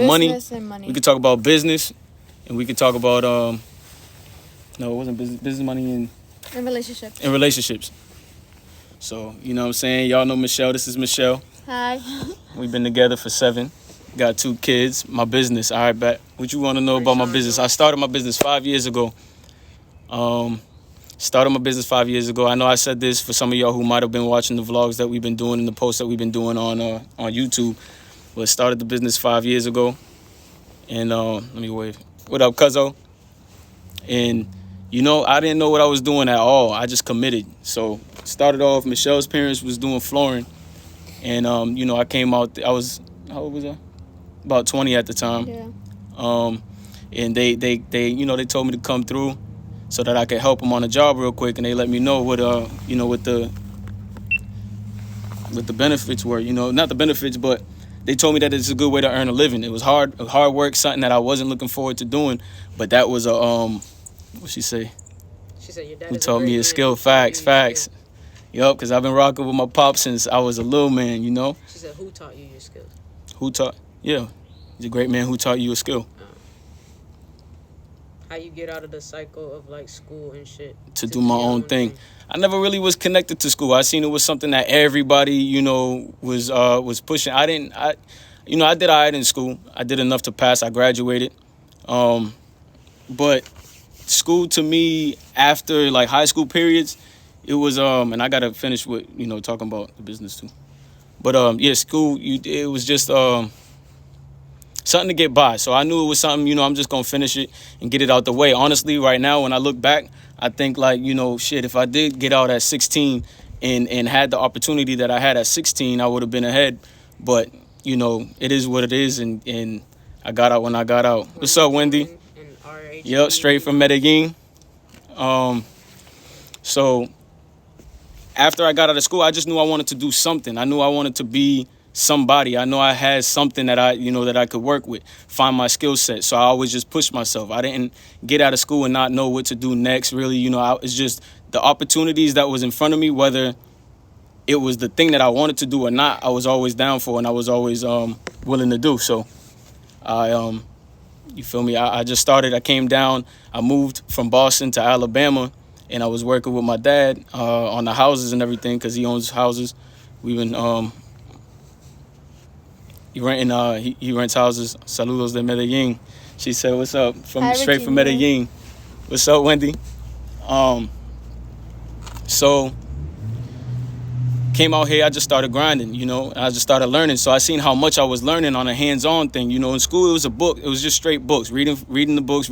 Business and money. We could talk about business, and we could talk about no, it wasn't business. Business, money, And relationships. and relationships. So you know what I'm saying. Y'all know Michelle. This is Michelle. Hi. We've been together for 7. Got 2 kids. My business. All right, back. What you want to know about my business? I started my business 5 years ago. Started my business 5 years ago. I know I said this for some of y'all who might have been watching the vlogs that we've been doing and the posts that we've been doing on YouTube. But started the business 5 years ago. And let me wave. What up, cuzzo? And you know, I didn't know what I was doing at all. I just committed. So started off. Michelle's parents was doing flooring, and you know, I came out. I was, how old was I? About 20 at the time. Yeah. And they you know, they told me to come through so that I could help them on a job real quick, and they let me know what you know, what the benefits were. You know, not the benefits, but they told me that it's a good way to earn a living. It was hard work, something that I wasn't looking forward to doing, but that was a what she say? She said your dad Who taught me a skill. Facts. Yup, because I've been rocking with my pop since I was a little man, you know? She said, who taught you your skills? Yeah. He's a great man who taught you a skill. How you get out of the cycle of, like, school and shit? To do my own thing. I never really was connected to school. I seen it was something that everybody, you know, was pushing. I did all right in school. I did enough to pass. I graduated. But school to me, after like high school periods, it was and I gotta finish with, you know, talking about the business too. But yeah, school, it was just something to get by. So I knew it was something, you know, I'm just gonna finish it and get it out the way. Honestly, right now when I look back, I think, like, you know, shit, if I did get out at 16 and had the opportunity that I had at 16, I would have been ahead. But, you know, it is what it is, and I got out when I got out. What's up, Wendy? Yep, straight from Medellin. So after I got out of school, I just knew I wanted to do something. I knew I wanted to be somebody. I know I had something that I could work with, find my skill set. So I always just pushed myself. I didn't get out of school and not know what to do next, really. You know, it's just the opportunities that was in front of me, whether it was the thing that I wanted to do or not, I was always down for, and I was always willing to do. So you feel me? I just started. I came down. I moved from Boston to Alabama, and I was working with my dad on the houses and everything because he owns houses. We've been he rents houses. Saludos de Medellin. She said, "What's up?" Straight from Medellin. What's up, Wendy? So came out here, I just started grinding, you know, and I just started learning. So I seen how much I was learning on a hands-on thing. You know, in school it was a book. It was just straight books, reading the books.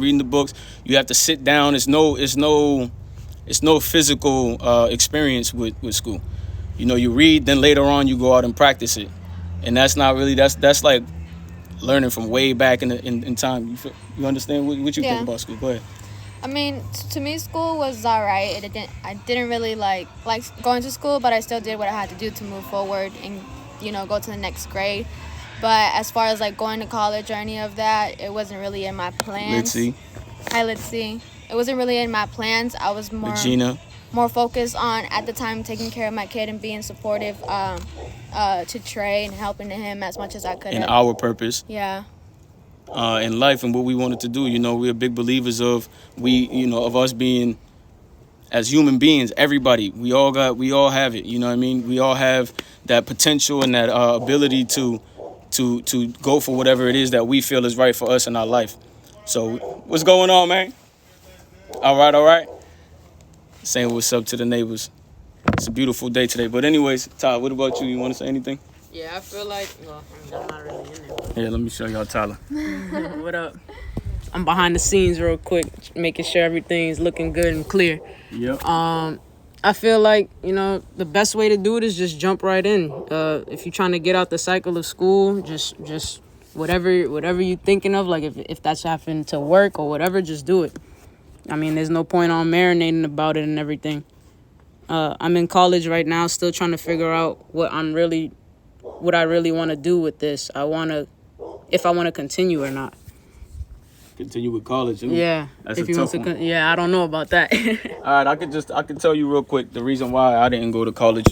You have to sit down. It's no physical experience with school. You know, you read, then later on you go out and practice it. And that's not really, that's like learning from way back in time. You understand what you think about school? Go ahead. I mean, to me, school was all right. I didn't really like going to school, but I still did what I had to do to move forward and, you know, go to the next grade. But as far as like going to college or any of that, it wasn't really in my plans. Let's see. It wasn't really in my plans. I was more focused on, at the time, taking care of my kid and being supportive to Trey and helping him as much as I could. And our purpose. Yeah. In life and what we wanted to do. You know, we're big believers of us being, as human beings, everybody, we all have it, you know what I mean? We all have that potential and that ability to go for whatever it is that we feel is right for us in our life. So what's going on, man? All right. Saying what's up to the neighbors. It's a beautiful day today. But anyways, Tyler, what about you? You want to say anything? Yeah, I feel like, well, I'm not really in there. Yeah, let me show y'all Tyler. What up? I'm behind the scenes real quick, making sure everything's looking good and clear. Yep. I feel like, you know, the best way to do it is just jump right in. If you're trying to get out the cycle of school, just whatever you're thinking of, like if that's having to work or whatever, just do it. I mean, there's no point on marinating about it and everything. I'm in college right now, still trying to figure out what I really want to do with this. If I want to continue or not. Continue with college. Yeah. That's a tough one. Yeah, I don't know about that. All right, I could tell you real quick the reason why I didn't go to college.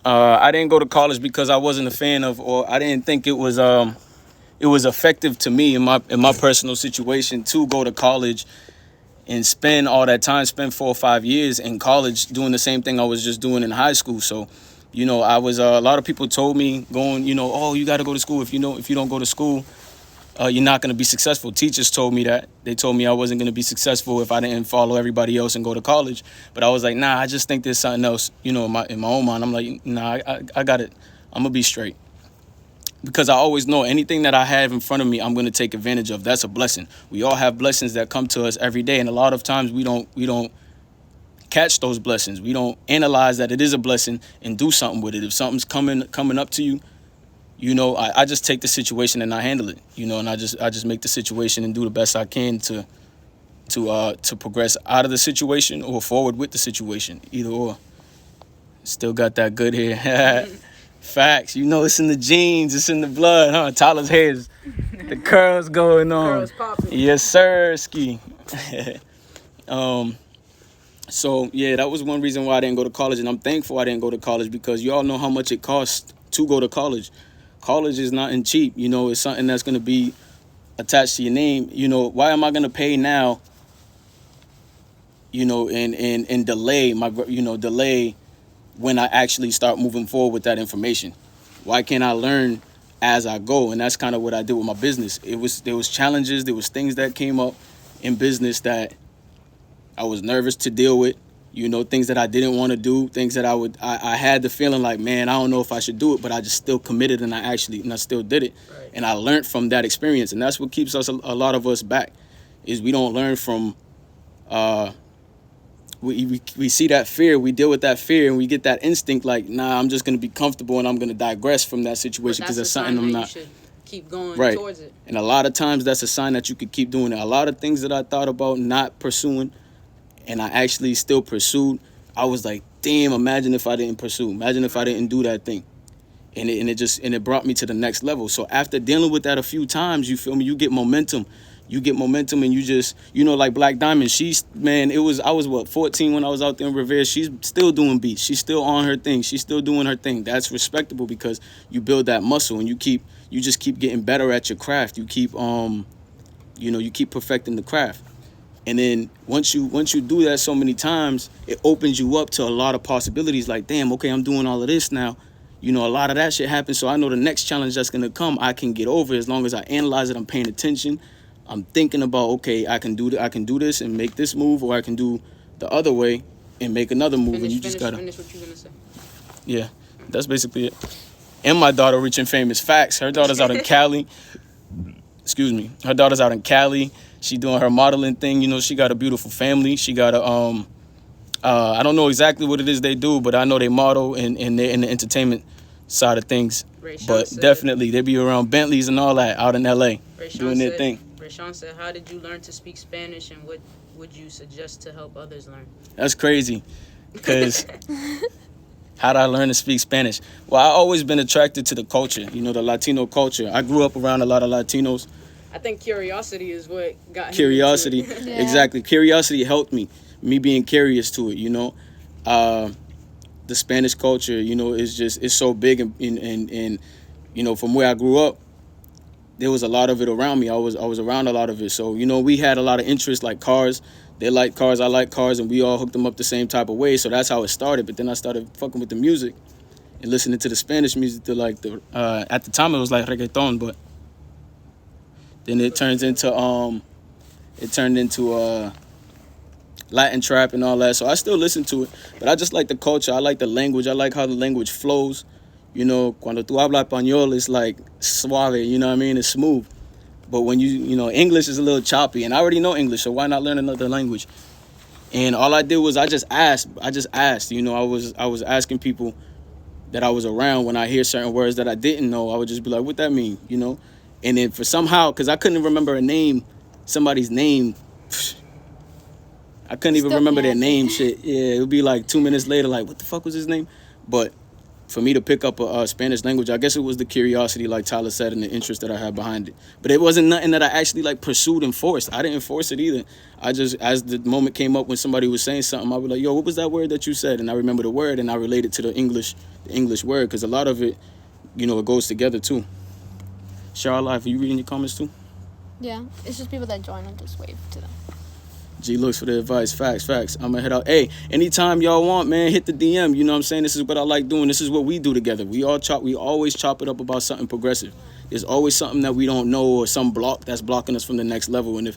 I didn't go to college because I wasn't a fan of, or I didn't think it was it was effective to me in my personal situation to go to college and spend all that time, spend 4 or 5 years in college doing the same thing I was just doing in high school. So, I was a lot of people told me going, oh, you got to go to school. If you don't go to school, you're not going to be successful. Teachers told me that. They told me I wasn't going to be successful if I didn't follow everybody else and go to college. But I was like, nah, I just think there's something else, in my own mind. I'm like, nah, I got it. I'm going to be straight. Because I always know anything that I have in front of me, I'm going to take advantage of. That's a blessing. We all have blessings that come to us every day. And a lot of times we don't catch those blessings. We don't analyze that it is a blessing and do something with it. If something's coming up to you, I just take the situation and I handle it, and I just make the situation and do the best I can to progress out of the situation or forward with the situation, either or. Still got that good hair. Facts. It's in the genes, it's in the blood, huh? Tyler's hair is the curls going on. Curls popping. Yes, sir, ski. So yeah, that was one reason why I didn't go to college, and I'm thankful I didn't go to college because you all know how much it costs to go to college. College is nothing cheap, it's something that's going to be attached to your name. Why am I going to pay now, and delay when I actually start moving forward with that information? Why can't I learn as I go? And that's kind of what I did with my business. There was challenges, there was things that came up in business that I was nervous to deal with, things that I didn't want to do, things that I had the feeling like, man, I don't know if I should do it, but I just still committed and I still did it. Right. And I learned from that experience. And that's what keeps a lot of us back, is we don't learn from, we see that fear, we deal with that fear, and we get that instinct like, nah, I'm just going to be comfortable and I'm going to digress from that situation because it's something I'm not. You should keep going right. towards it. And a lot of times that's a sign that you could keep doing it. A lot of things that I thought about not pursuing and I actually still pursued, I was like, damn, imagine if I didn't pursue. Imagine if I didn't do that thing. And it brought me to the next level. So after dealing with that a few times, you feel me, you get momentum. And you just, like Black Diamond, I was 14 when I was out there in Revere. She's still doing beats. She's still on her thing. She's still doing her thing. That's respectable because you build that muscle and you just keep getting better at your craft. You keep perfecting the craft. And then once you do that so many times, it opens you up to a lot of possibilities. Like, damn, okay, I'm doing all of this now. A lot of that shit happens. So I know the next challenge that's going to come, I can get over as long as I analyze it. I'm paying attention. I'm thinking about, okay, I can do this and make this move, or I can do the other way and make another move. Finish what you're going to say. Yeah, that's basically it. And my daughter, Rich and Famous. Facts. Her daughter's out in Cali. Excuse me. Her daughter's out in Cali. She doing her modeling thing. She got a beautiful family. She got a I don't know exactly what it is they do, but I know they model and they're in the entertainment side of things. But definitely they be around Bentleys and all that out in LA doing their thing. Rashawn said, how did you learn to speak Spanish, and what would you suggest to help others learn? That's crazy, because how did I learn to speak Spanish? Well, I always been attracted to the culture, the Latino culture. I grew up around a lot of Latinos. I think curiosity is what got curiosity. Him into it. Yeah. Exactly. Curiosity helped me being curious to it, the Spanish culture, it's so big and from where I grew up, there was a lot of it around me. I was around a lot of it. So, we had a lot of interests like cars. They like cars, I like cars, and we all hooked them up the same type of way. So that's how it started. But then I started fucking with the music and listening to the Spanish music to at the time it was like reggaeton, but then it turned into Latin trap and all that. So I still listen to it, but I just like the culture. I like the language. I like how the language flows. Cuando tú hablas español, it's like suave, it's smooth. But when English is a little choppy, and I already know English, so why not learn another language? And all I did was I just asked. I was asking people that I was around when I hear certain words that I didn't know. I would just be like, what that mean, And then for somehow, because I couldn't remember somebody's name. I couldn't even remember their name. Shit, yeah, it would be like 2 minutes later, like, what the fuck was his name? But for me to pick up a Spanish language, I guess it was the curiosity, like Tyler said, and the interest that I had behind it. But it wasn't nothing that I actually pursued and forced. I didn't force it either. I just, as the moment came up when somebody was saying something, I would be like, yo, what was that word that you said? And I remember the word, and I related to the English word, because a lot of it, it goes together too. Share our life. Are you reading your comments too? Yeah, it's just people that join and just wave to them. G looks for the advice. Facts. I'm gonna head out. Hey, anytime y'all want, man, hit the DM. You know what I'm saying? This is what I like doing. This is what we do together. We always chop it up about something progressive. There's always something that we don't know or some block that's blocking us from the next level. And if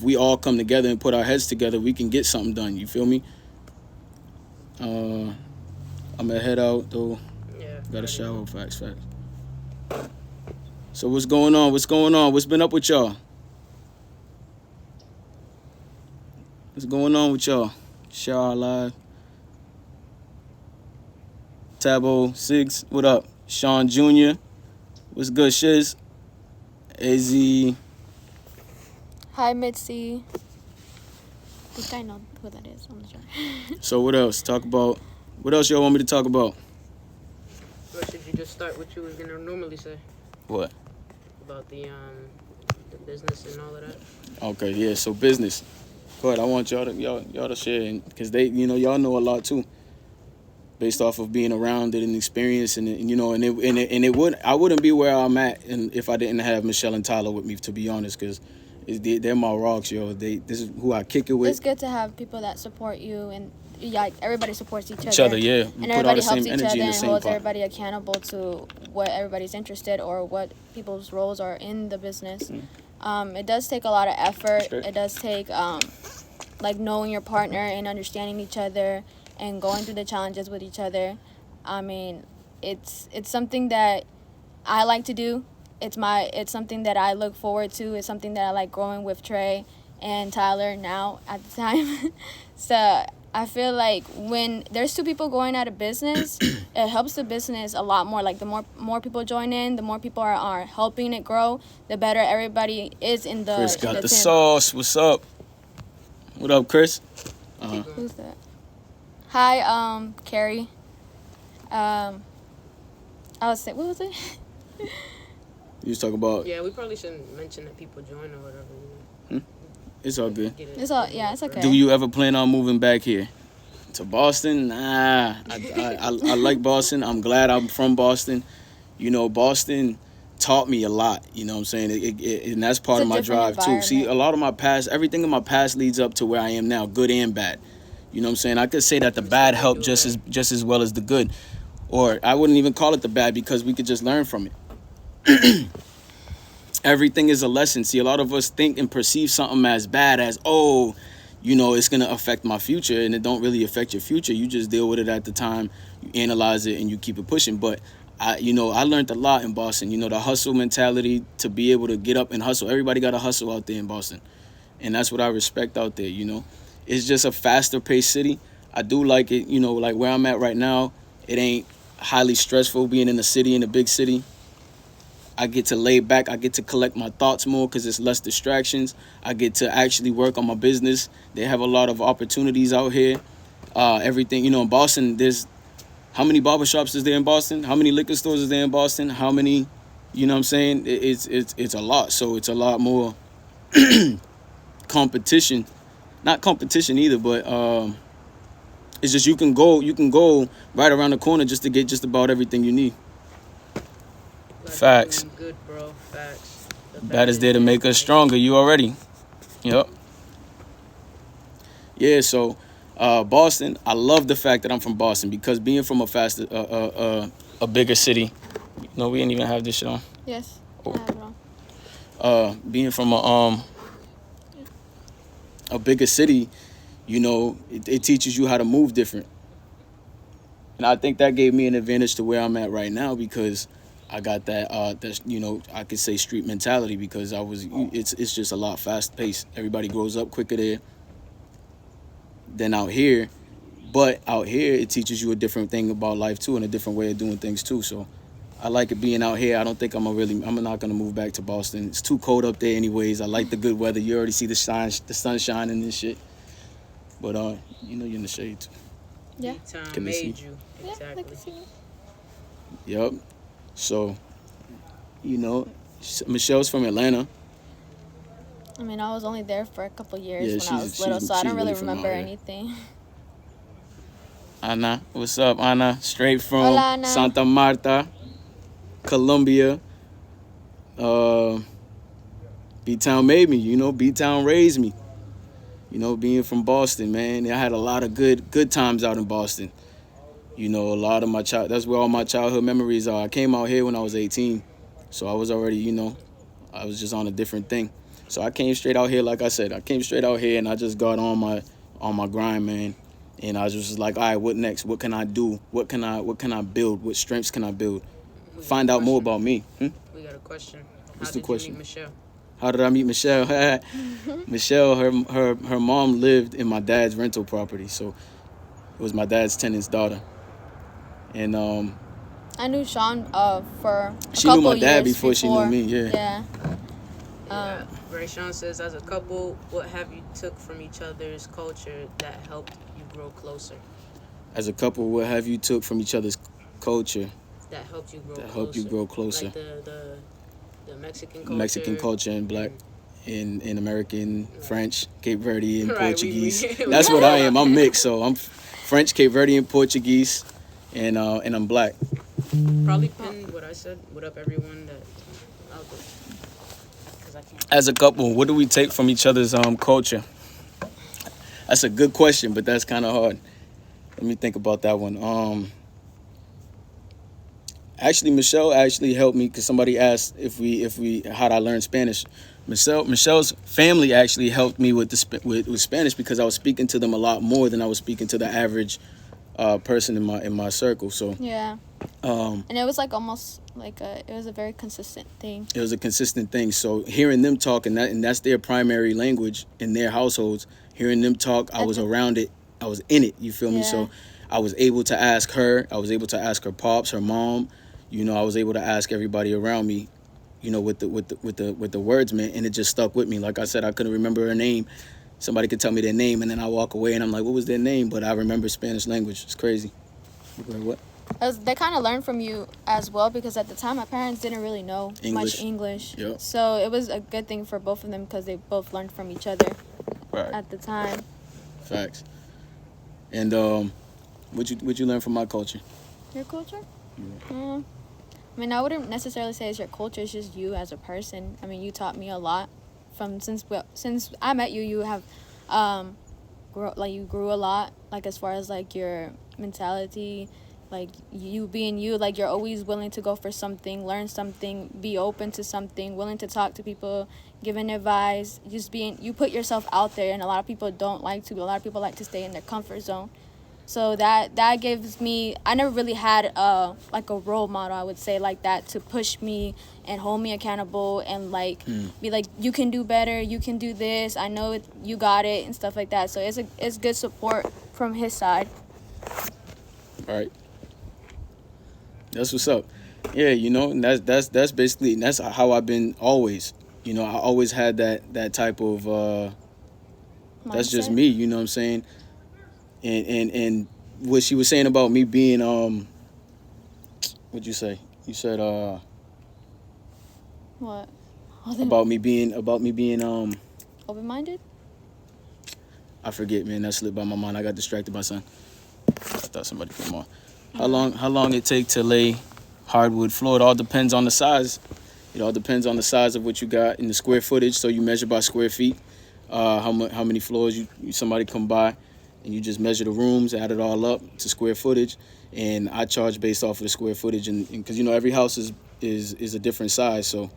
we all come together and put our heads together, we can get something done. You feel me? I'm gonna head out though. Yeah. Got a shower. Facts. So what's going on? What's been up with y'all? What's going on with y'all? Share our live. Tabo Six, what up? Sean Jr. What's good, Shiz? AZ. Hi, Mitzi. I think I know who that is. I'm not sure. So what else? What else y'all want me to talk about? Or should you just start what you was gonna normally say What? about the business and all of that? Okay, yeah. So business. Go ahead. I want y'all to share, because y'all know a lot too, based off of being around it and experience, and I wouldn't be where I'm at, and if I didn't have Michelle and Tyler with me, to be honest, because they're my rocks, yo. This is who I kick it with. It's good to have people that support you, and like everybody supports Each other, yeah. We and put all everybody the helps same each energy other in the and same holds pot. everybody accountable to what everybody's interested or what people's roles are in the business. It does take a lot of effort. Sure. It does take like knowing your partner and understanding each other and going through the challenges with each other. I mean, it's something that I like to do. It's something that I look forward to. It's something that I like growing with Trey and Tyler now at the time. So I feel like when there's two people going out of business, it helps the business a lot more. Like the more people join in, the more people are helping it grow, the better everybody is in the Chris got the team. sauce. What's up? What up, Chris? Who's that? Hi, Carrie. I was saying, what was it? You was talking about. Yeah, we probably shouldn't mention that people join or whatever. It's all good. It's okay. Do you ever plan on moving back here to Boston? Nah, I like Boston. I'm glad I'm from Boston. Boston taught me a lot. You know what I'm saying? And that's part It's of a my different drive too. See, a environment. lot of my past, everything in my past leads up to where I am now, good and bad. You know what I'm saying? I could say that the bad helped just as well as the good, or I wouldn't even call it the bad because we could just learn from it. Everything is a lesson. See, a lot of us think and perceive something as bad as, it's going to affect my future, and it don't really affect your future. You just deal with it at the time, you analyze it, and you keep it pushing. But I learned a lot in Boston. The hustle mentality, to be able to get up and hustle. Everybody got to hustle out there in Boston, and that's what I respect out there. It's just a faster paced city. I do like it. Like where I'm at right now, it ain't highly stressful being in a big city. I get to lay back. I get to collect my thoughts more because there's less distractions. I get to actually work on my business. They have a lot of opportunities out here. Everything, in Boston, there's how many barbershops is there in Boston? How many liquor stores is there in Boston? How many, you know what I'm saying? It's a lot. So it's a lot more competition. Not competition either, but it's just you can go right around the corner just to get just about everything you need. Facts. Good, bro. Facts. That is there to make us stronger. You already. Yep. Yeah. So, Boston. I love the fact that I'm from Boston because being from a bigger city. No, we didn't even have this shit on. Yes. I have it on. Being from a bigger city, it teaches you how to move different. And I think that gave me an advantage to where I'm at right now because I got that I could say street mentality because it's just a lot fast paced. Everybody grows up quicker there than out here. But out here it teaches you a different thing about life too and a different way of doing things too. So I like it being out here. I don't think I'm not gonna move back to Boston. It's too cold up there anyways. I like the good weather. You already see the sun shining and shit. But you're in the shade too. Yeah. Can they see? You. Yeah, Exactly. I can see it. Yep. So, Michelle's from Atlanta. I mean, I was only there for a couple years Yeah, when I was little, so I don't really from remember out here. anything. Anna, what's up, Anna? Straight from Hola, Anna. Santa Marta, Colombia. Uh, B-Town made me, B-Town raised me. Being from Boston, man, I had a lot of good times out in Boston. A lot of that's where all my childhood memories are. I came out here when I was 18, so I was already, I was just on a different thing. So I came straight out here, like I said, I came straight out here and I just got on my grind, man. And I was just like, all right, what next? What can I do? What can I build? What strengths can I build? Find out more about me. We got a question. What's How the did question? you meet Michelle? How did I meet Michelle? Michelle, her mom lived in my dad's rental property, so it was my dad's tenant's daughter. And I knew Sean for a she knew couple my dad years before she knew me. Yeah. Yeah. Ray Sean says, as a couple, what have you took from each other's culture that helped you grow closer? As a couple, what have you took from each other's culture That helped you grow that closer? helped you grow closer? Like the Mexican culture. Mexican culture and black. In American, French, Cape Verdean, Right, Portuguese. we That's what I am. I'm mixed, so I'm French, Cape Verdean, Portuguese, and I'm black. Probably pinned what I said. What up, everyone? That out there. 'Cause I can't. As a couple, what do we take from each other's culture? That's a good question, but that's kind of hard. Let me think about that one. Actually, Michelle actually helped me because somebody asked if we how'd I learn Spanish. Michelle's family actually helped me with Spanish because I was speaking to them a lot more than I was speaking to the average person in my circle. So Yeah. And it was like almost like it was a very consistent thing. It was a consistent thing. So hearing them talk and that's their primary language in their households. Hearing them talk, I was around it. I was in it. You feel me? Yeah. So I was able to ask her. I was able to ask her pops, her mom. I was able to ask everybody around me. With the words, man, and it just stuck with me. Like I said, I couldn't remember her name. Somebody could tell me their name, and then I walk away, and I'm like, what was their name? But I remember Spanish language. It's crazy. Like, what? They kind of learned from you as well because at the time my parents didn't really know much English. Yep. So it was a good thing for both of them because they both learned from each other Right. at the time. Facts. And what you learn from my culture? Your culture? I mean, I wouldn't necessarily say it's your culture. It's just you as a person. I mean, you taught me a lot since I met you. You have you grew a lot, like as far as like your mentality, like you being you, like you're always willing to go for something, learn something, be open to something, willing to talk to people, giving advice, just you put yourself out there, and a lot of people don't like to. A lot of people like to stay in their comfort zone. So that gives me, I never really had like a role model, I would say, like that to push me and hold me accountable and like be like, you can do better, you can do this, I know you got it and stuff like that. So it's good support from his side. All right. That's what's up. Yeah, and that's basically, and that's how I've been always. I always had that type of that's just Mindset. me, you know what I'm saying? And what she was saying about me being what'd you say? You said What? about me being Open-minded? I forget, man. That slipped by my mind. I got distracted by something. I thought somebody came on. How long it take to lay hardwood floor? It all depends on the size. It all depends on the size of what you got in the square footage. So you measure by square feet. How many floors somebody come by, and you just measure the rooms, add it all up to square footage, and I charge based off of the square footage, and because every house is a different size, so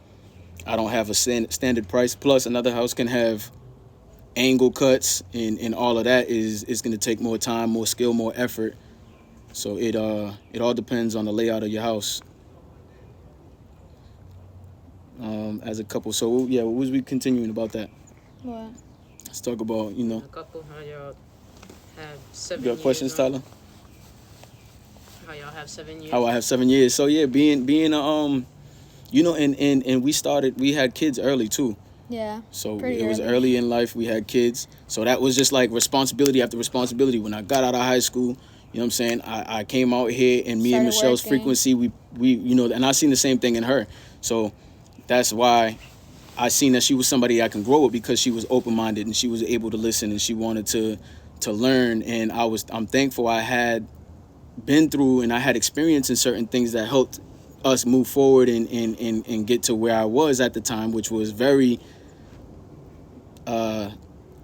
I don't have a standard price. Plus, another house can have angle cuts, and all of that is going to take more time, more skill, more effort. So it all depends on the layout of your house. As a couple, so yeah, what was we continuing about that? What? Let's talk about A couple, how y'all have 7 You years. got questions, on- Tyler? How y'all have 7 years. How I have 7 years. So yeah, being and we had kids early too. Yeah. So Pretty it was early. early in life we had kids. So that was just like responsibility after responsibility. When I got out of high school, you know what I'm saying? I came out here, and me and Started Michelle's working. frequency, we and I seen the same thing in her. So that's why I seen that she was somebody I can grow with, because she was open-minded and she was able to listen and she wanted to learn. And I'm thankful I had been through and I had experience in certain things that helped us move forward and get to where I was at the time, which was very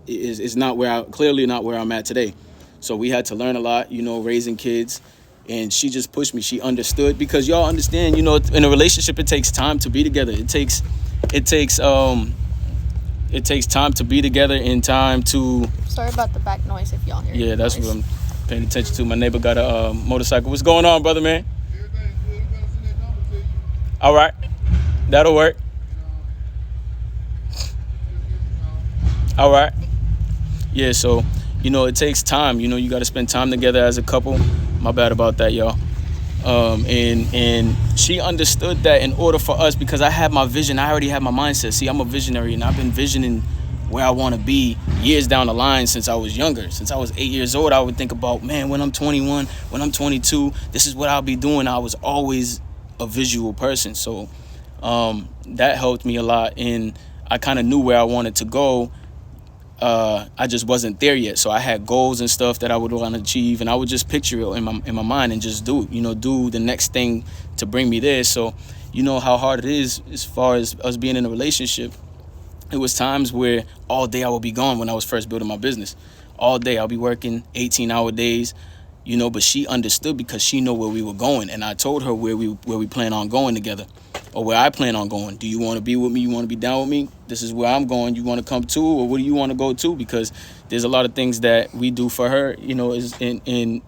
is not clearly not where I'm at today. So we had to learn a lot, raising kids. And she just pushed me. She understood, because y'all understand, in a relationship, it takes time to be together. It takes time to be together and time to. Sorry about the back noise if y'all hear. Yeah, that's what I'm paying attention to. My neighbor got a motorcycle. What's going on, brother, man? All right, that'll work. All right. Yeah, so it takes time. You got to spend time together as a couple. My bad about that, y'all. And she understood that in order for us, because I had my vision, I already had my mindset. See, I'm a visionary, and I've been visioning where I want to be years down the line since I was younger. Since I was 8 years old, I would think about, man, when I'm 21, when I'm 22, this is what I'll be doing. I was always a visual person. So that helped me a lot, and I kind of knew where I wanted to go. I just wasn't there yet. So I had goals and stuff that I would want to achieve, and I would just picture it in my mind and just do it, do the next thing to bring me there. So how hard it is as far as us being in a relationship. It was times where all day I would be gone when I was first building my business. All day I'll be working 18-hour days, but she understood because she knew where we were going, and I told her where we plan on going together, or where I plan on going. Do you want to be with me? You want to be down with me? This is where I'm going. You want to come too, or where do you want to go to? Because there's a lot of things that we do for her, is in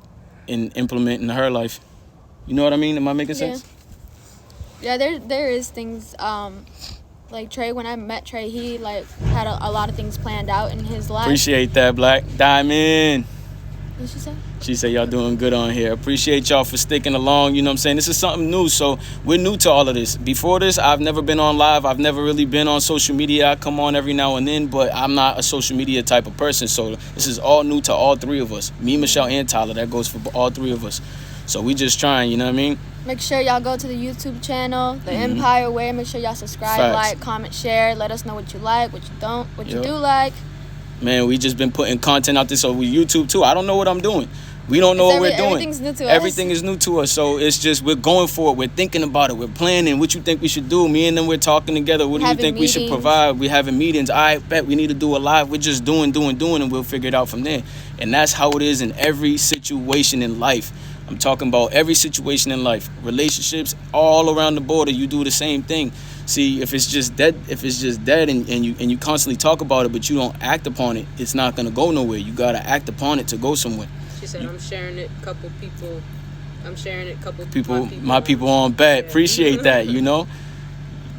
implementing her life. You know what I mean? Am I making sense? Yeah, there is things. Like Trey, when I met Trey, he had a lot of things planned out in his life. Appreciate that, Black Diamond. What did she say? She said y'all doing good on here. Appreciate y'all for sticking along. You know what I'm saying? This is something new, so we're new to all of this. Before this, I've never been on live. I've never really been on social media. I come on every now and then, but I'm not a social media type of person. So this is all new to all three of us. Me, Michelle, and Tyler. That goes for all three of us. So we just trying, you know what I mean? Make sure y'all go to the YouTube channel, The Empire Way. Make sure y'all subscribe, like, comment, share. Let us know what you like, what you don't, what you do like. Man, we just been putting content out there. So with YouTube too. I don't know what I'm doing. We don't know what we're doing. Everything's new to us. Everything is new to us. So it's just, we're going for it. We're thinking about it. We're planning. What you think we should do? Me and them, we're talking together. What do you think we should provide? We're having meetings. I bet we need to do a live. We're just doing, and we'll figure it out from there. And that's how it is in every situation in life. I'm talking about every situation in life. Relationships all around the border, you do the same thing. See, if it's just dead, and you constantly talk about it, but you don't act upon it, it's not gonna go nowhere. You gotta act upon it to go somewhere. She said, I'm sharing it, couple people my people on bet. Appreciate that,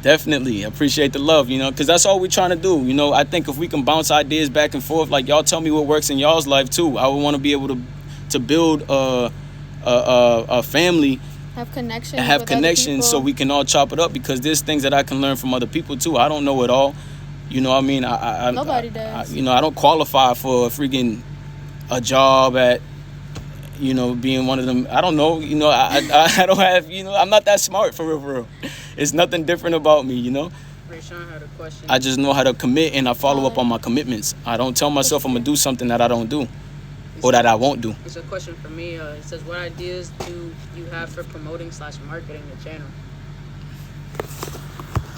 Definitely appreciate the love, because that's all we're trying to do. I think if we can bounce ideas back and forth, like y'all tell me what works in y'all's life too. I would want to be able to build a family, have connections so we can all chop it up, because there's things that I can learn from other people too. I don't know it all. I mean, nobody does. I don't qualify for a job at being one of them. I don't know. I don't have. I'm not that smart for real. It's nothing different about me. Rayshawn had a question. I just know how to commit, and I follow up on my commitments. I don't tell myself I'm gonna do something that I don't do. Or that I won't do. It's a question for me. It says, what ideas do you have for promoting/marketing the channel?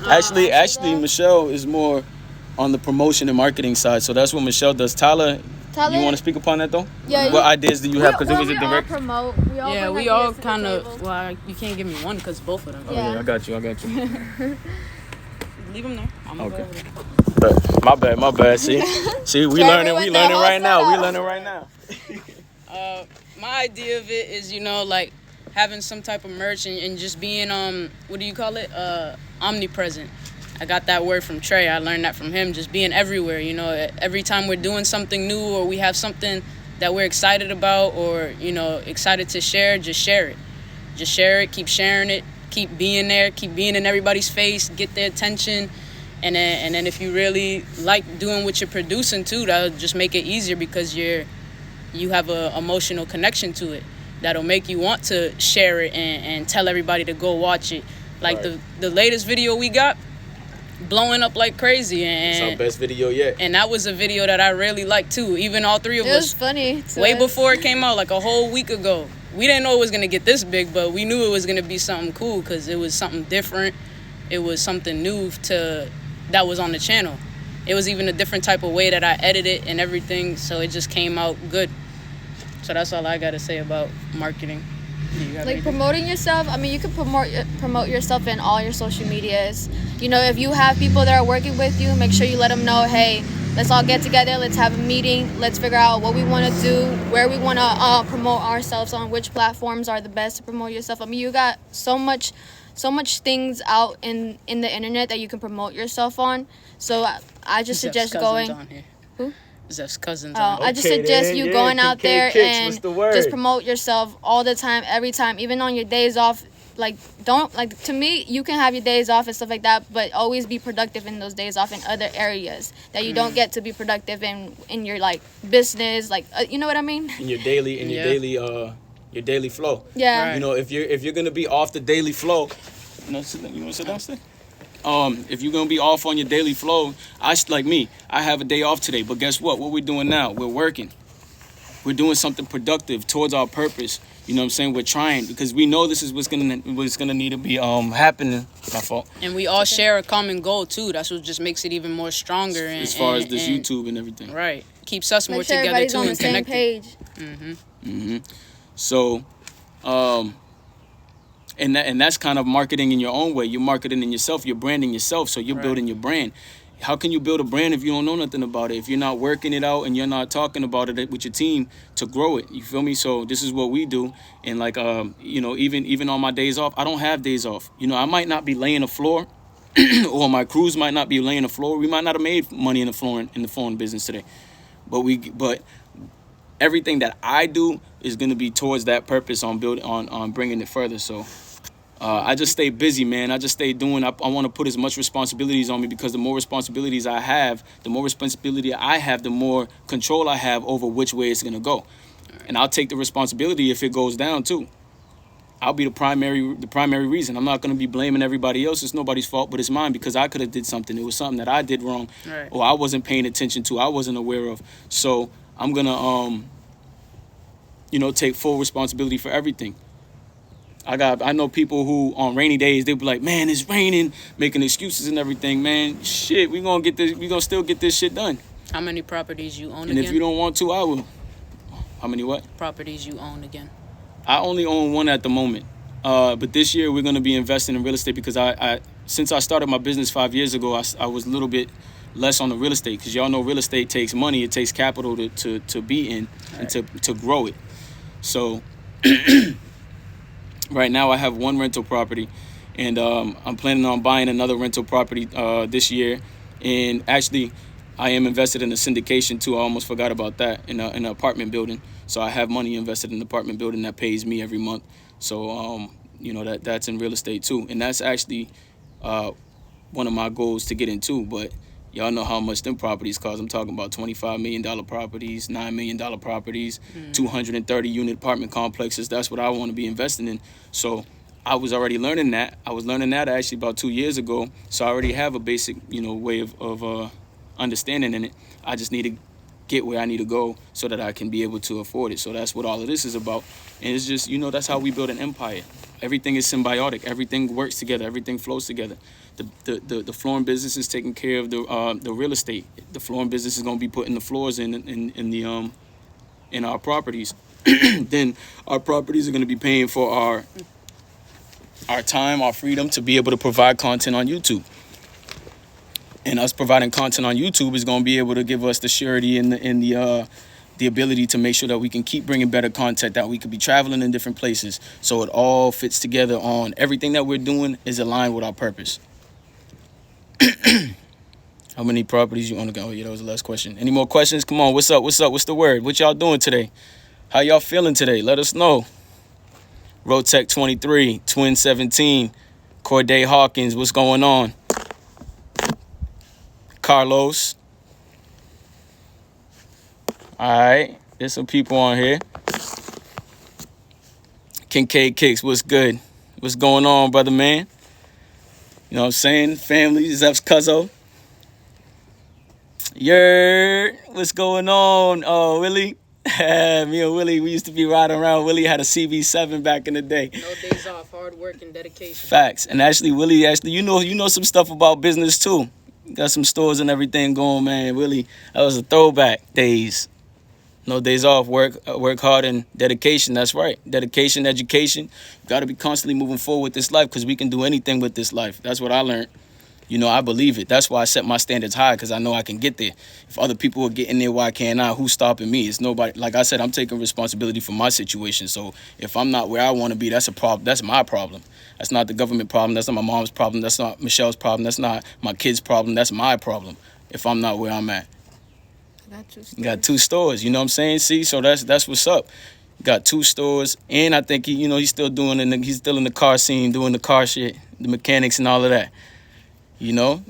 Actually, Michelle is more on the promotion and marketing side. So that's what Michelle does. Tyler, you want to speak upon that though? Yeah. What ideas do you have? Because it was a direct. We all kind of. Well, you can't give me one because both of them. Oh yeah, I got you. Leave them there. I'm gonna go over there. My bad. See, we learning right now. My idea of it is, having some type of merch and just being what do you call it? Omnipresent. I got that word from Trey. I learned that from him. Just being everywhere. Every time we're doing something new or we have something that we're excited about or excited to share, just share it. Just share it. Keep sharing it. Keep being there. Keep being in everybody's face. Get their attention. And then if you really like doing what you're producing too, that'll just make it easier because you have a emotional connection to it. That'll make you want to share it and tell everybody to go watch it. Like right. the latest video we got, blowing up like crazy. And it's our best video yet. And that was a video that I really liked too. Even all three of us. It was funny. Way before it came out, like a whole week ago. we didn't know it was gonna get this big, but we knew it was gonna be something cool because it was something different. It was something new that was on the channel. It was even a different type of way that I edited and everything, so it just came out good. So that's all I gotta say about marketing. Like promoting yourself, I mean, you can promote yourself in all your social medias. You know, if you have people that are working with you, make sure you let them know, hey, let's all get together, let's have a meeting, let's figure out what we want to do, where we want to promote ourselves on, which platforms are the best to promote yourself. I mean, you got so much things out in the internet that you can promote yourself on. So I just suggest going. Who? Zeph's cousins. I just suggest you going out there and the just promote yourself all the time, every time, even on your days off. Like, don't, like, to me, you can have your days off and stuff like that, but always be productive in those days off in other areas that you don't get to be productive in your, like, business, like, you know what I mean? In your daily your daily flow. Yeah. Right. You know, if you're gonna be off the daily flow, you want to sit downstairs? If you're gonna be off on your daily flow, I have a day off today, but guess what? What we're doing now? We're working. We're doing something productive towards our purpose. You know what I'm saying? We're trying because we know this is what's gonna need to be happening. My fault. And we all share a common goal too. That's what just makes it even more stronger. As far as this YouTube and everything. Right. Keeps us more together everybody's too on the and same connected. page. So, and that's kind of marketing in your own way. You're marketing in yourself. You're branding yourself. So you're building your brand. How can you build a brand if you don't know nothing about it? If you're not working it out and you're not talking about it with your team to grow it, you feel me? So this is what we do. And like, you know, even on my days off, I don't have days off. You know, I might not be laying the floor, or my crews might not be laying the floor. We might not have made money in the flooring business today, but everything that I do is going to be towards that purpose on bringing it further. So. I just stay busy, man. I just stay doing. I want to put as much responsibilities on me because the more responsibilities I have, the more control I have over which way it's gonna go, and I'll take the responsibility if it goes down too. I'll be the primary reason. I'm not gonna be blaming everybody else. It's nobody's fault, but it's mine because I could have did something. It was something that I did wrong, or I wasn't paying attention to. I wasn't aware of. So I'm gonna, take full responsibility for everything. I know people who on rainy days they be like, man, it's raining, making excuses and everything. Man, shit, we gonna still get this shit done. How many properties you own and again? If you don't want to, I will. How many what? Properties you own again? I only own one at the moment. But this year we're gonna be investing in real estate because I since I started my business 5 years ago, I was a little bit less on the real estate because y'all know real estate takes money, it takes capital to be in and to grow it. So. Right now, I have one rental property, and I'm planning on buying another rental property this year. And actually, I am invested in a syndication too. I almost forgot about that in an apartment building. So I have money invested in an apartment building that pays me every month. So that's in real estate too, and that's actually one of my goals to get into. But y'all know how much them properties cost. I'm talking about $25 million properties, $9 million properties, 230 unit apartment complexes. That's what I want to be investing in. So I was already learning that. I was learning that actually about 2 years ago. So I already have a basic, way of understanding in it. I just need to get where I need to go so that I can be able to afford it. So that's what all of this is about. And it's just, that's how we build an empire. Everything is symbiotic. Everything works together. Everything flows together. The flooring business is taking care of the real estate. The flooring business is going to be putting the floors in our properties. Then our properties are going to be paying for our time, our freedom to be able to provide content on YouTube. And us providing content on YouTube is going to be able to give us the surety and the ability to make sure that we can keep bringing better content, that we could be traveling in different places. So it all fits together on everything that we're doing is aligned with our purpose. How many properties you own? Oh, yeah, that was the last question. Any more questions? Come on, what's up? What's the word? What y'all doing today? How y'all feeling today? Let us know. Rotec 23, Twin 17, Corday Hawkins, what's going on? Carlos. All right, there's some people on here. Kincaid Kicks, what's good? What's going on, brother man? You know what I'm saying? Family, Zeph's Cuzzo. What's going on? Oh, Willie. Me and Willie, we used to be riding around. Willie had a CB7 back in the day. No days off, hard work and dedication. Facts. And actually, Willie, you know some stuff about business too. Got some stores and everything going, man. Willie, that was a throwback days. No days off, work hard and dedication. That's right. Dedication, education. Got to be constantly moving forward with this life because we can do anything with this life. That's what I learned. You know, I believe it. That's why I set my standards high because I know I can get there. If other people are getting there, why can't I? Who's stopping me? It's nobody. Like I said, I'm taking responsibility for my situation. So if I'm not where I want to be, that's a problem. That's my problem. That's not the government problem. That's not my mom's problem. That's not Michelle's problem. That's not my kid's problem. That's my problem if I'm not where I'm at. Got 2 stores. You know what I'm saying? See, so that's what's up. Got 2 stores, and I think he's still he's still in the car scene, doing the car shit, the mechanics and all of that. You know?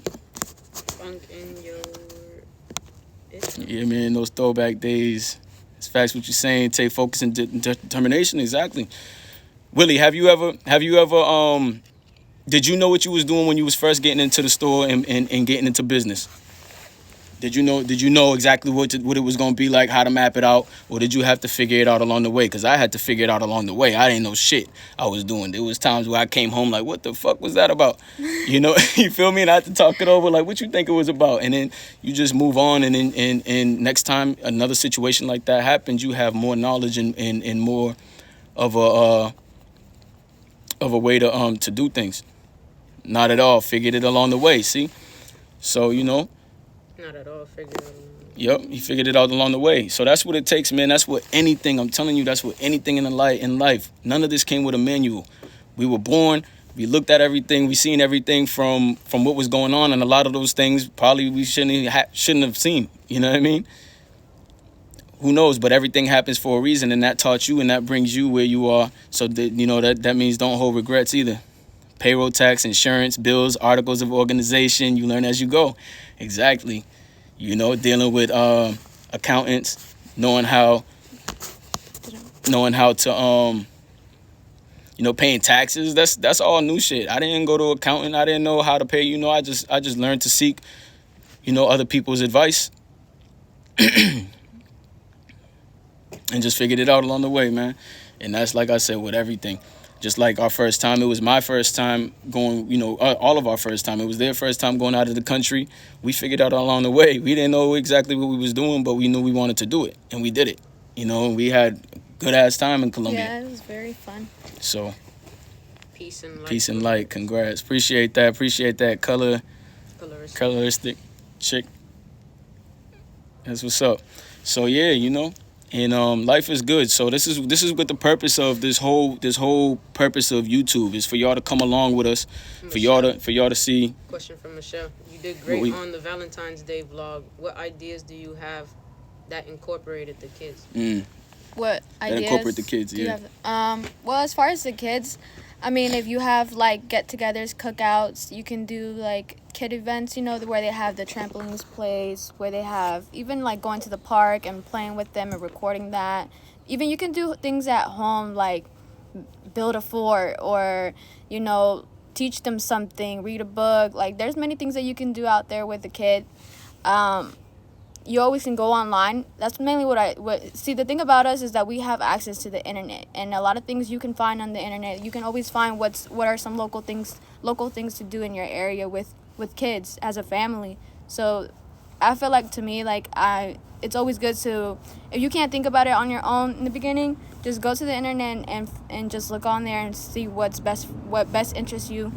Funk in your... Yeah, man, those throwback days. It's facts what you're saying. Take focus and determination. Exactly. Willie, have you ever did you know what you was doing when you was first getting into the store and getting into business? Did you know exactly what it was going to be like, how to map it out, or did you have to figure it out along the way? Because I had to figure it out along the way. I didn't know shit I was doing. There was times where I came home like, what the fuck was that about? You know, you feel me? And I had to talk it over like, what you think it was about? And then you just move on, and next time another situation like that happens, you have more knowledge and more of a way to do things. Not at all. Figured it along the way, see? So, you know. Not at all. Figured it out. Yep, he figured it out along the way. So that's what it takes, man. That's what anything, I'm telling you, that's what anything in life. None of this came with a manual. We were born, we looked at everything, we seen everything from what was going on, and a lot of those things probably we shouldn't have seen. You know what I mean? Who knows? But everything happens for a reason, and that taught you, and that brings you where you are. So that means don't hold regrets either. Payroll tax, insurance, bills, articles of organization, you learn as you go. Exactly. You know, dealing with accountants, knowing how to paying taxes. That's all new shit. I didn't go to an accountant. I didn't know how to pay. You know, I just learned to seek, other people's advice, and just figured it out along the way, man. And that's, like I said, with everything. Just like our first time, it was my first time going, all of our first time. It was their first time going out of the country. We figured out along the way. We didn't know exactly what we was doing, but we knew we wanted to do it, and we did it. We had good-ass time in Colombia. Yeah, it was very fun. So, peace and light. Peace and light. Congrats. Appreciate that. Coloristic chick. That's what's up. So, yeah, And life is good. So this is what the purpose of this whole purpose of YouTube is, for y'all to come along with us, Michelle, for y'all to see. Question from Michelle. You did great on the Valentine's Day vlog. What ideas do you have that incorporated the kids? What ideas? That incorporate the kids, yeah. Well, as far as the kids, I mean, if you have like get-togethers, cookouts, you can do like kid events, where they have the trampolines place, where they have even like going to the park and playing with them and recording that. Even you can do things at home like build a fort or, teach them something, read a book. Like there's many things that you can do out there with the kid. You always can go online. That's mainly see, the thing about us is that we have access to the internet, and a lot of things you can find on the internet. You can always find what are some local things to do in your area with kids as a family. So I feel like, to me, like it's always good to, if you can't think about it on your own in the beginning, just go to the internet and just look on there and see what best interests you.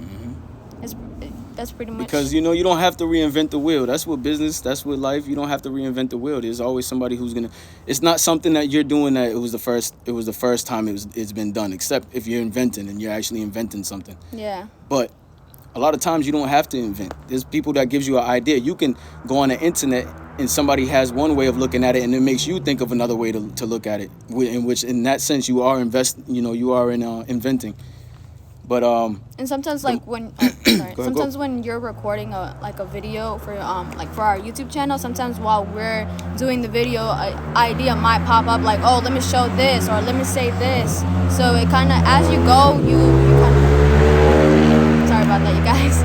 That's pretty much. Because you don't have to reinvent the wheel. That's what business. That's what life. You don't have to reinvent the wheel. There's always somebody who's gonna. It's not something that you're doing that it was the first time it's been done. Except if you're inventing and you're actually inventing something. Yeah. But a lot of times you don't have to invent. There's people that gives you an idea. You can go on the internet and somebody has one way of looking at it, and it makes you think of another way to look at it. In which, in that sense, you are inventing. But and sometimes like when when you're recording a video for our YouTube channel, sometimes while we're doing the video, an idea might pop up like, oh, let me show this or let me say this. So it kind of, as you go, you kind of, sorry about that, you guys.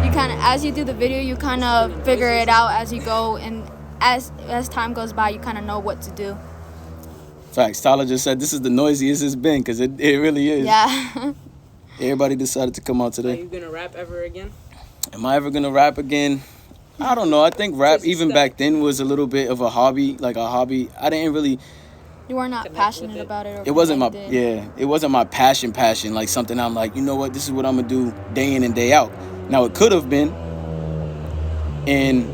You kind of, as you do the video, you kind of figure it out as you go, and as time goes by, you kind of know what to do. Facts. Tyler just said this is the noisiest it's been because it really is. Yeah. Everybody decided to come out Are today. you gonna rap ever again? Am I ever gonna rap again? I don't know. I think rap Just a even step. back then was a little bit of a hobby, like a hobby. I didn't really. You were not Connect passionate with it. about it or It wasn't my connected. It wasn't my passion. Like something I'm like, you know what? This is what I'm gonna do day in and day out. Now it could have been, and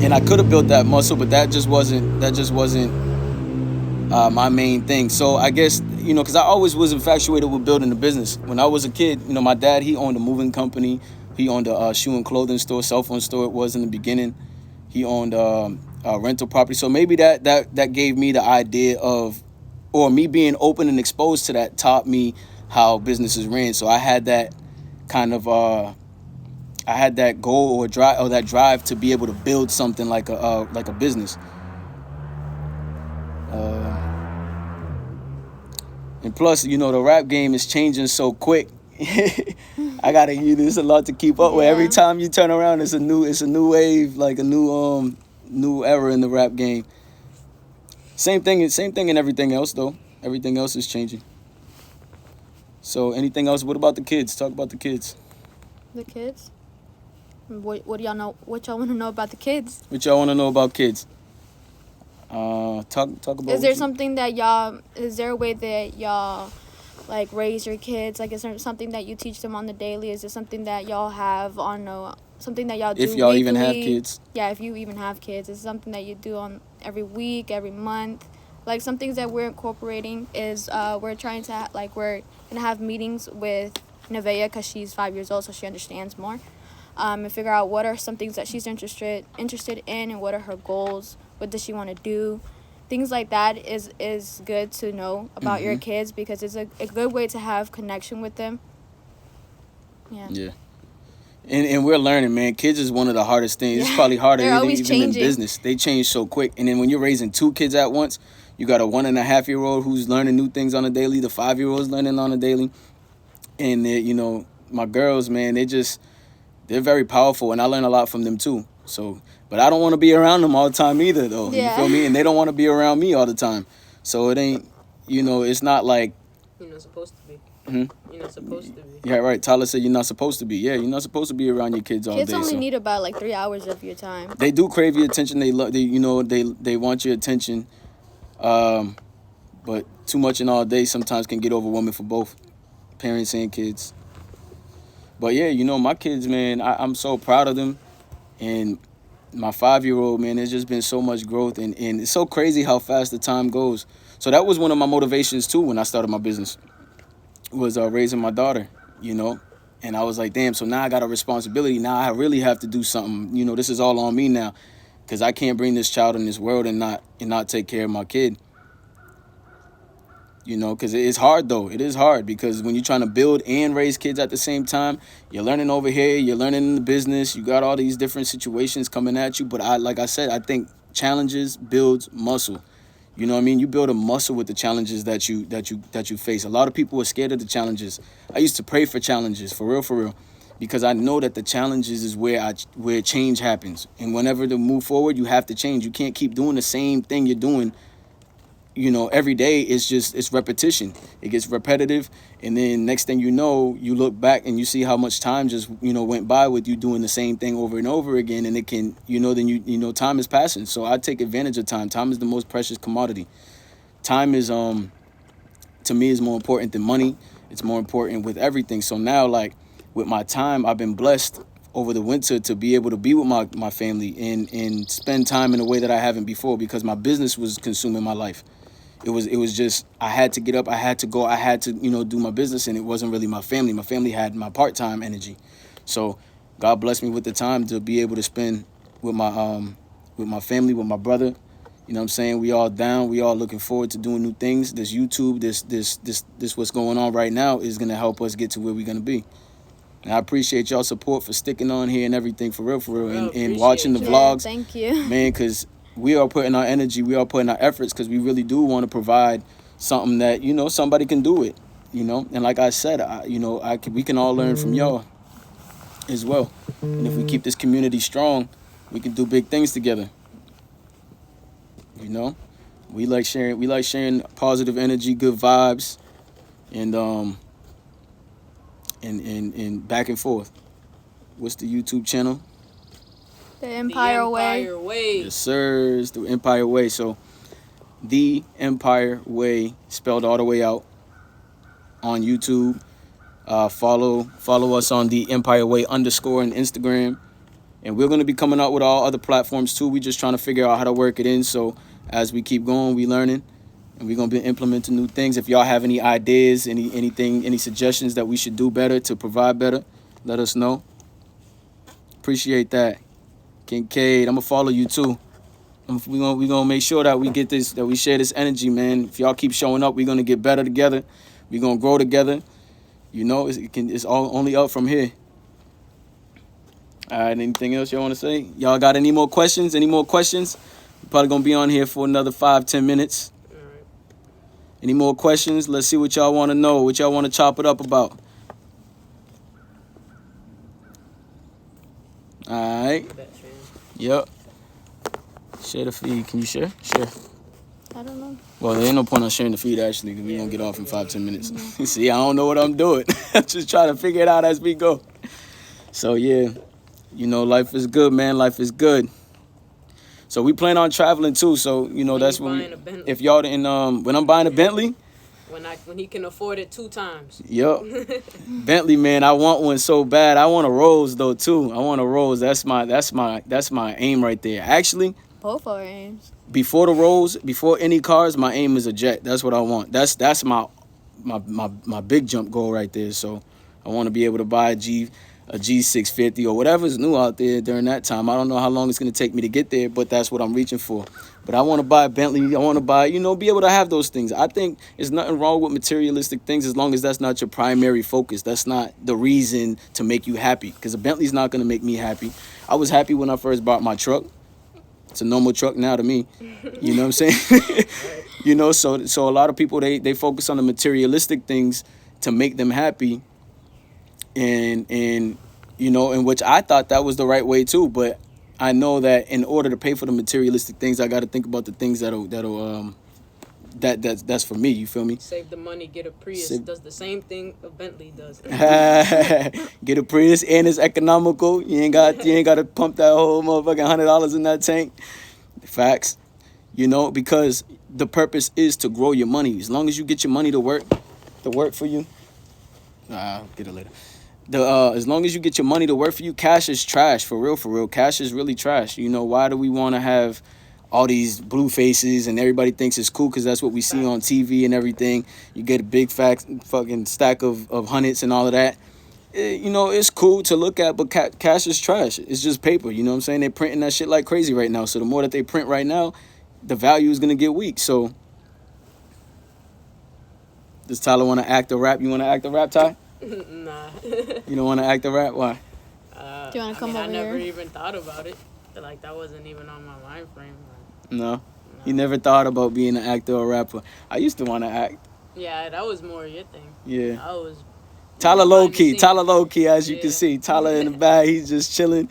and I could have built that muscle, but that just wasn't my main thing. So I guess, because I always was infatuated with building a business. When I was a kid, my dad, he owned a moving company. He owned a shoe and clothing store, cell phone store. It was in the beginning. He owned a rental property. So maybe that gave me the idea of, or me being open and exposed to that taught me how businesses ran. So I had that kind of I had that goal or that drive to be able to build something like a business. And plus, the rap game is changing so quick. I gotta, there's a lot to keep up with. Every Yeah. time you turn around, it's a new wave, like a new era in the rap game. Same thing in everything else though. Everything else is changing. So anything else? What about the kids? Talk about the kids. The kids. What do y'all know? What y'all want to know about the kids? What y'all want to know about kids? Talk about. Is there something that y'all? Is there a way that y'all like raise your kids? Like, is there something that you teach them on the daily? Is there something that y'all have on something that y'all do? If y'all even have weekly? kids. Yeah, if you even have kids, is it something that you do on every week, every month? Like some things that we're incorporating is we're trying to we're gonna have meetings with Nevaeh because she's 5 years old, so she understands more. And figure out what are some things that she's interested in and what are her goals. What does she want to do? Things like that is good to know about your kids because it's a good way to have connection with them. Yeah. And we're learning, man. Kids is one of the hardest things. It's probably harder They're than always even in changing. business. They change so quick. And then when you're raising two kids at once, you got a 1.5-year-old who's learning new things on a daily. The 5-year-old's learning on a daily. And my girls, man, they're very powerful, and I learn a lot from them too. So, but I don't want to be around them all the time either, though. Yeah. You feel me? And they don't want to be around me all the time. So it ain't, it's not like. You're not supposed to be. You're not supposed to be. Yeah, right. Tyler said you're not supposed to be. Yeah, you're not supposed to be around your kids all Kids day. only So need about 3 hours of your time. they do crave your attention. They love. They want your attention. But too much in all day sometimes can get overwhelming for both parents and kids. But yeah, my kids, man, I'm so proud of them. And my 5-year-old, man, there's just been so much growth. And it's so crazy how fast the time goes. So that was one of my motivations, too, when I started my business, was raising my daughter, And I was like, damn, so now I got a responsibility. Now I really have to do something. This is all on me now because I can't bring this child in this world and not take care of my kid. Because it's hard, though. It is hard because when you're trying to build and raise kids at the same time, you're learning over here, you're learning in the business, you got all these different situations coming at you. But like I said, I think challenges builds muscle. You know what I mean? You build a muscle with the challenges that you face. A lot of people are scared of the challenges. I used to pray for challenges, for real, because I know that the challenges is where change happens. And whenever to move forward, you have to change. You can't keep doing the same thing you're doing every day. It's repetition. It gets repetitive. And then next thing you know, you look back and you see how much time just, went by with you doing the same thing over and over again. And it can, then time is passing. So I take advantage of time. Time is the most precious commodity. Time is, to me, is more important than money. It's more important with everything. So now, with my time, I've been blessed over the winter to be able to be with my family and spend time in a way that I haven't before because my business was consuming my life. It was just, I had to get up, I had to go, I had to, do my business, and it wasn't really my family. My family had my part-time energy. So God blessed me with the time to be able to spend with my family, with my brother. You know what I'm saying? We all down, we all looking forward to doing new things. This YouTube, this what's going on right now is gonna help us get to where we're gonna be. And I appreciate y'all support for sticking on here and everything, for real, and watching the vlogs. Thank you. Man, because we are putting our energy, we are putting our efforts because we really do want to provide something that, somebody can do it, And like I said, we can all learn from y'all as well. And if we keep this community strong, we can do big things together. You know, we like sharing positive energy, good vibes, and and back and forth. What's the YouTube channel? The Empire Way. Way. Yes, sir. It's the Empire Way. So, the Empire Way, spelled all the way out, on YouTube. Follow us on the Empire Way _ on Instagram. And we're going to be coming out with all other platforms too. We just trying to figure out how to work it in. So as we keep going, we learning, and we're going to be implementing new things. If y'all have any ideas, any suggestions that we should do better to provide better, let us know. Appreciate that. Kincaid, I'm going to follow you too. We gonna make sure that we get this, that we share this energy, man. If y'all keep showing up, we're going to get better together. We're going to grow together. You know, it's all only up from here. All right, anything else y'all want to say? Y'all got any more questions? We're probably going to be on here for another 5-10 minutes. All right. Any more questions? Let's see what y'all want to know, what y'all want to chop it up about. All right. Yep. Share the feed. Can you share? Share. I don't know. Well, there ain't no point on sharing the feed, actually, because we're going to get off in 5-10 minutes. See, I don't know what I'm doing. I'm just trying to figure it out as we go. So, yeah. You know, life is good, man. Life is good. So we plan on traveling too. So, you know, that's when if y'all didn't when I'm buying a Bentley. When he can afford it 2 times. Yup. Bentley, man, I want one so bad. I want a Rolls though too. I want a Rolls. That's my aim right there. Actually, Both our aims. before the Rolls, before any cars, my aim is a jet. That's what I want. That's my big jump goal right there. So I want to be able to buy a G650 or whatever's new out there during that time. I don't know how long it's going to take me to get there, but that's what I'm reaching for. But I want to buy a Bentley. I want to buy, be able to have those things. I think there's nothing wrong with materialistic things as long as that's not your primary focus. That's not the reason to make you happy, because a Bentley's not going to make me happy. I was happy when I first bought my truck. It's a normal truck now to me. You know what I'm saying? So a lot of people, they focus on the materialistic things to make them happy. And in which I thought that was the right way too, but I know that in order to pay for the materialistic things, I got to think about the things that's for me. You feel me? Save the money, get a Prius. Does the same thing a Bentley does. Get a Prius, and it's economical. You ain't got to pump that whole motherfucking $100 in that tank. Facts. Because the purpose is to grow your money. As long as you get your money to work for you. I'll get it later. As long as you get your money to work for you, cash is trash, for real. Cash is really trash. Why do we want to have all these blue faces and everybody thinks it's cool because that's what we see on TV and everything? You get a big fucking stack of hundreds and all of that. It's cool to look at, but cash is trash. It's just paper. You know what I'm saying? They're printing that shit like crazy right now. So the more that they print right now, the value is going to get weak. So does Tyler want to act a rap? You want to act a rap, Ty? Nah. You don't want to act a rap? Why? Do you want to come over I never here? even thought about it. Like, that wasn't even on my mind frame. No. You never thought about being an actor or rapper. I used to want to act. Yeah, that was more your thing. Yeah. I was Tyler low key, as you Yeah. can see. Tyler in the back, he's just chilling.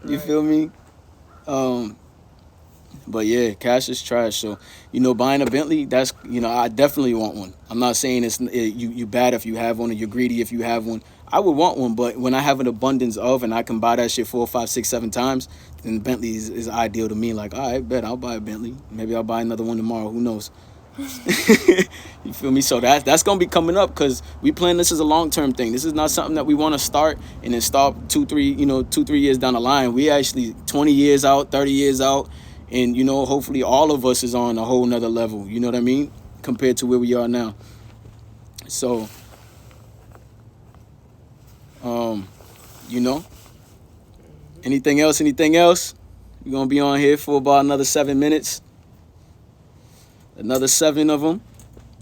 You Right. feel me? But yeah, cash is trash. So, buying a Bentley, that's, I definitely want one. I'm not saying you bad if you have one or you're greedy if you have one. I would want one, but when I have an abundance of and I can buy that shit 4, 5, 6, 7 times, then Bentley is ideal to me. Like, all right, bet I'll buy a Bentley. Maybe I'll buy another one tomorrow. Who knows? You feel me? So that's gonna be coming up because we plan this as a long-term thing. This is not something that we want to start and then stop 2-3 years down the line. We actually 20 years out, 30 years out, and hopefully all of us is on a whole nother level. You know what I mean? Compared to where we are now. So anything else? We're gonna be on here for about another 7 minutes. Another 7 of them.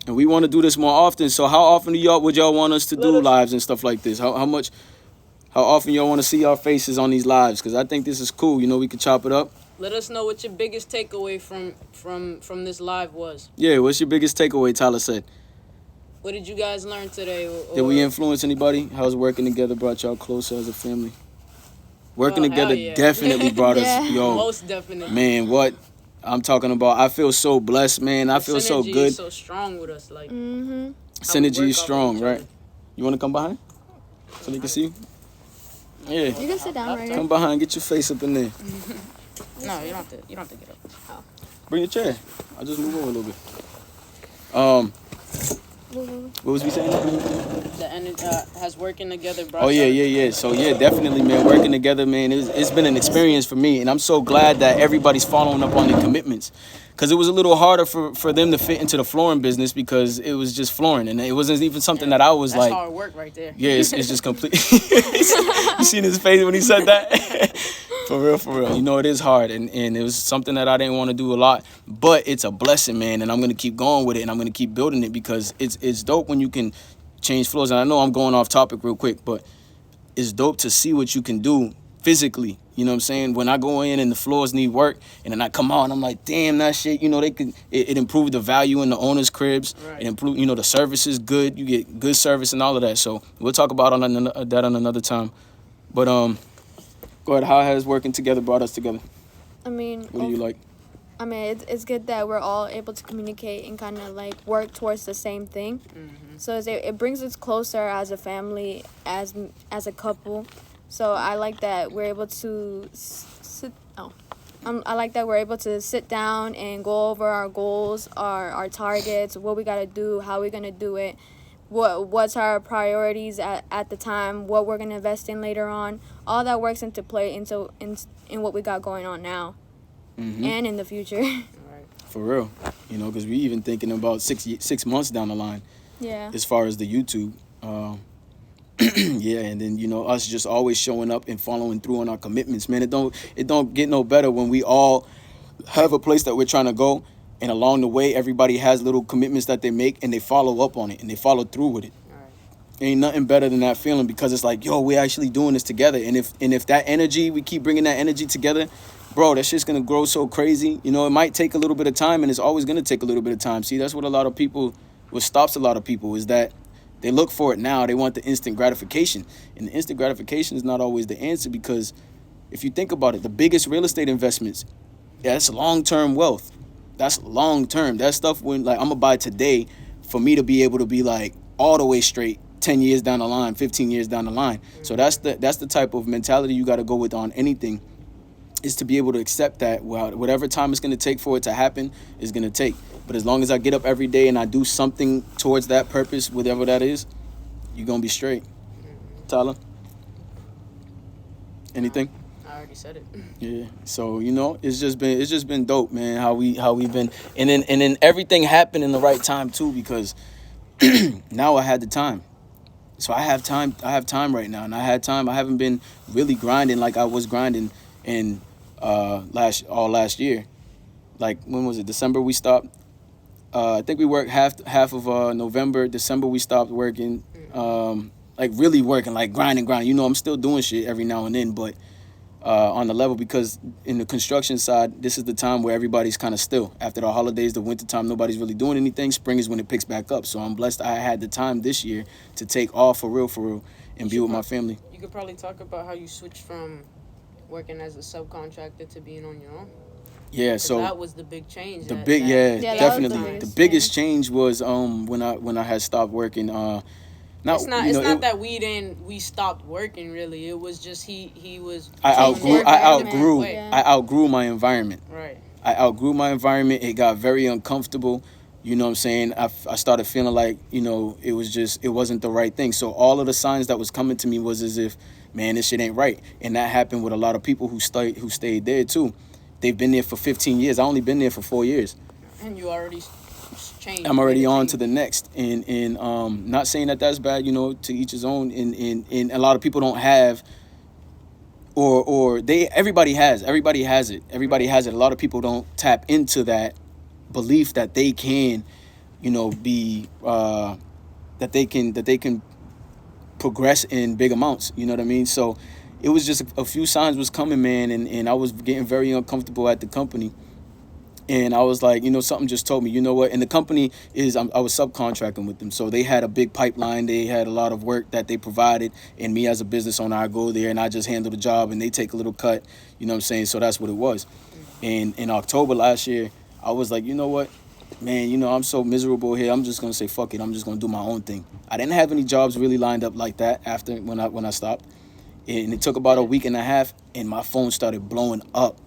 And we want to do this more often. So how often would y'all want us to do lives and stuff like this? How often y'all want to see our faces on these lives? Because I think this is cool. We could chop it up. Let us know what your biggest takeaway from this live was. Yeah, what's your biggest takeaway, Tyler said? What did you guys learn today? Did we influence anybody? How's working together brought y'all closer as a family? Working together yeah. definitely brought Yeah. us, yo. Most definitely. Man, what? I'm talking about. I feel so blessed, man. I feel so Synergy good. is so strong with us. Like Mm-hmm. how we Synergy work is off of strong, each right? other. You want to come behind so they can see you? Yeah. You can sit down right here. Come behind. Get your face up in there. No, you don't have to. You don't have to get up. Bring your chair. I'll just move over a little bit. What was we saying? The energy has working together. Oh yeah. So yeah, definitely, man. Working together, man. It's been an experience for me, and I'm so glad that everybody's following up on their commitments. Because it was a little harder for them to fit into the flooring business because it was just flooring, and it wasn't even something that I was That's like. hard work right there. Yeah, it's just complete. You seen his face when he said that? For real. You know, it is hard, and it was something that I didn't want to do a lot, but it's a blessing, man, and I'm going to keep going with it, and I'm going to keep building it because it's dope when you can change floors. And I know I'm going off topic real quick, but it's dope to see what you can do physically. You know what I'm saying? When I go in and the floors need work, and then I come out and I'm like, damn, that shit, you know, it improved the value in the owner's cribs. Right. It improved, you know, the service is good. You get good service and all of that. So we'll talk about that on another time. But go ahead. How has working together brought us together? I mean, What do you like? I mean, it's good that we're all able to communicate and kind of like work towards the same thing. Mm-hmm. So it brings us closer as a family, as a couple. So I like that we're able to sit. I like that we're able to sit down and go over our goals, our targets, what we gotta do, how we're gonna do it, what's our priorities at the time, what we're gonna invest in later on. All that works into play in what we got going on now, and in the future. For real, you know, because we even thinking about 6 months down the line. Yeah. As far as the YouTube. Yeah, and then, you know, us just always showing up and following through on our commitments, man. It don't get no better when we all have a place that we're trying to go, and along the way everybody has little commitments that they make and they follow up on it and they follow through with it. Ain't nothing better than that feeling, because it's like, yo, we're actually doing this together. And if that energy, we keep bringing that energy together, bro, that shit's gonna grow so crazy. You know, it might take a little bit of time, and it's always gonna take a little bit of time. See, that's what what stops a lot of people is that they look for it now. They want the instant gratification. And the instant gratification is not always the answer, because if you think about it, the biggest real estate investments, that's long-term wealth. That's long-term. That stuff when, like, I'm going to buy today for me to be able to be, like, all the way straight 10 years down the line, 15 years down the line. So that's the type of mentality you got to go with on anything, is to be able to accept that whatever time it's going to take for it to happen is going to take. But as long as I get up every day and I do something towards that purpose, whatever that is, you're going to be straight. Tyler? Anything? I already said it. Yeah. So, you know, it's just been dope, man, how we've been, and then everything happened in the right time too, because now I had the time. So I have time right now, and I haven't been really grinding like I was grinding in last year. Like, when was it? December we stopped. I think we worked half of November. December we stopped working, like really working, like grinding. You know, I'm still doing shit every now and then, but on the level, because in the construction side, this is the time where everybody's kind of still. After the holidays, the winter time, nobody's really doing anything. Spring is when it picks back up. So I'm blessed I had the time this year to take off for real, and be with my family. You could probably talk about how you switched from working as a subcontractor to being on your own. Yeah, so that was the big change. Yeah, definitely. The biggest change was when I had stopped working. It's not that we stopped working, really. It was just he was. I outgrew my environment. Right. I outgrew my environment. It got very uncomfortable. You know what I'm saying? I started feeling like, you know, it wasn't the right thing. So all of the signs that was coming to me was as if, man, this shit ain't right. And that happened with a lot of people who stayed there too. They've been there for 15 years. I only been there for 4 years. And you already changed. I'm already on to the next. And not saying that that's bad, you know, to each his own. And a lot of people don't have, everybody has it. Everybody has it. A lot of people don't tap into that belief that they can, you know, be, that they can progress in big amounts. You know what I mean? So it was just a few signs was coming, man, and I was getting very uncomfortable at the company. And I was like, you know, something just told me, you know what? And the company I was subcontracting with them. So they had a big pipeline. They had a lot of work that they provided. And me as a business owner, I go there and I just handle the job and they take a little cut. You know what I'm saying? So that's what it was. And in October last year, I was like, you know what, man, I'm so miserable here. I'm just gonna say fuck it. I'm just gonna do my own thing. I didn't have any jobs really lined up like that after when I stopped, and it took about a week and a half, and my phone started blowing up.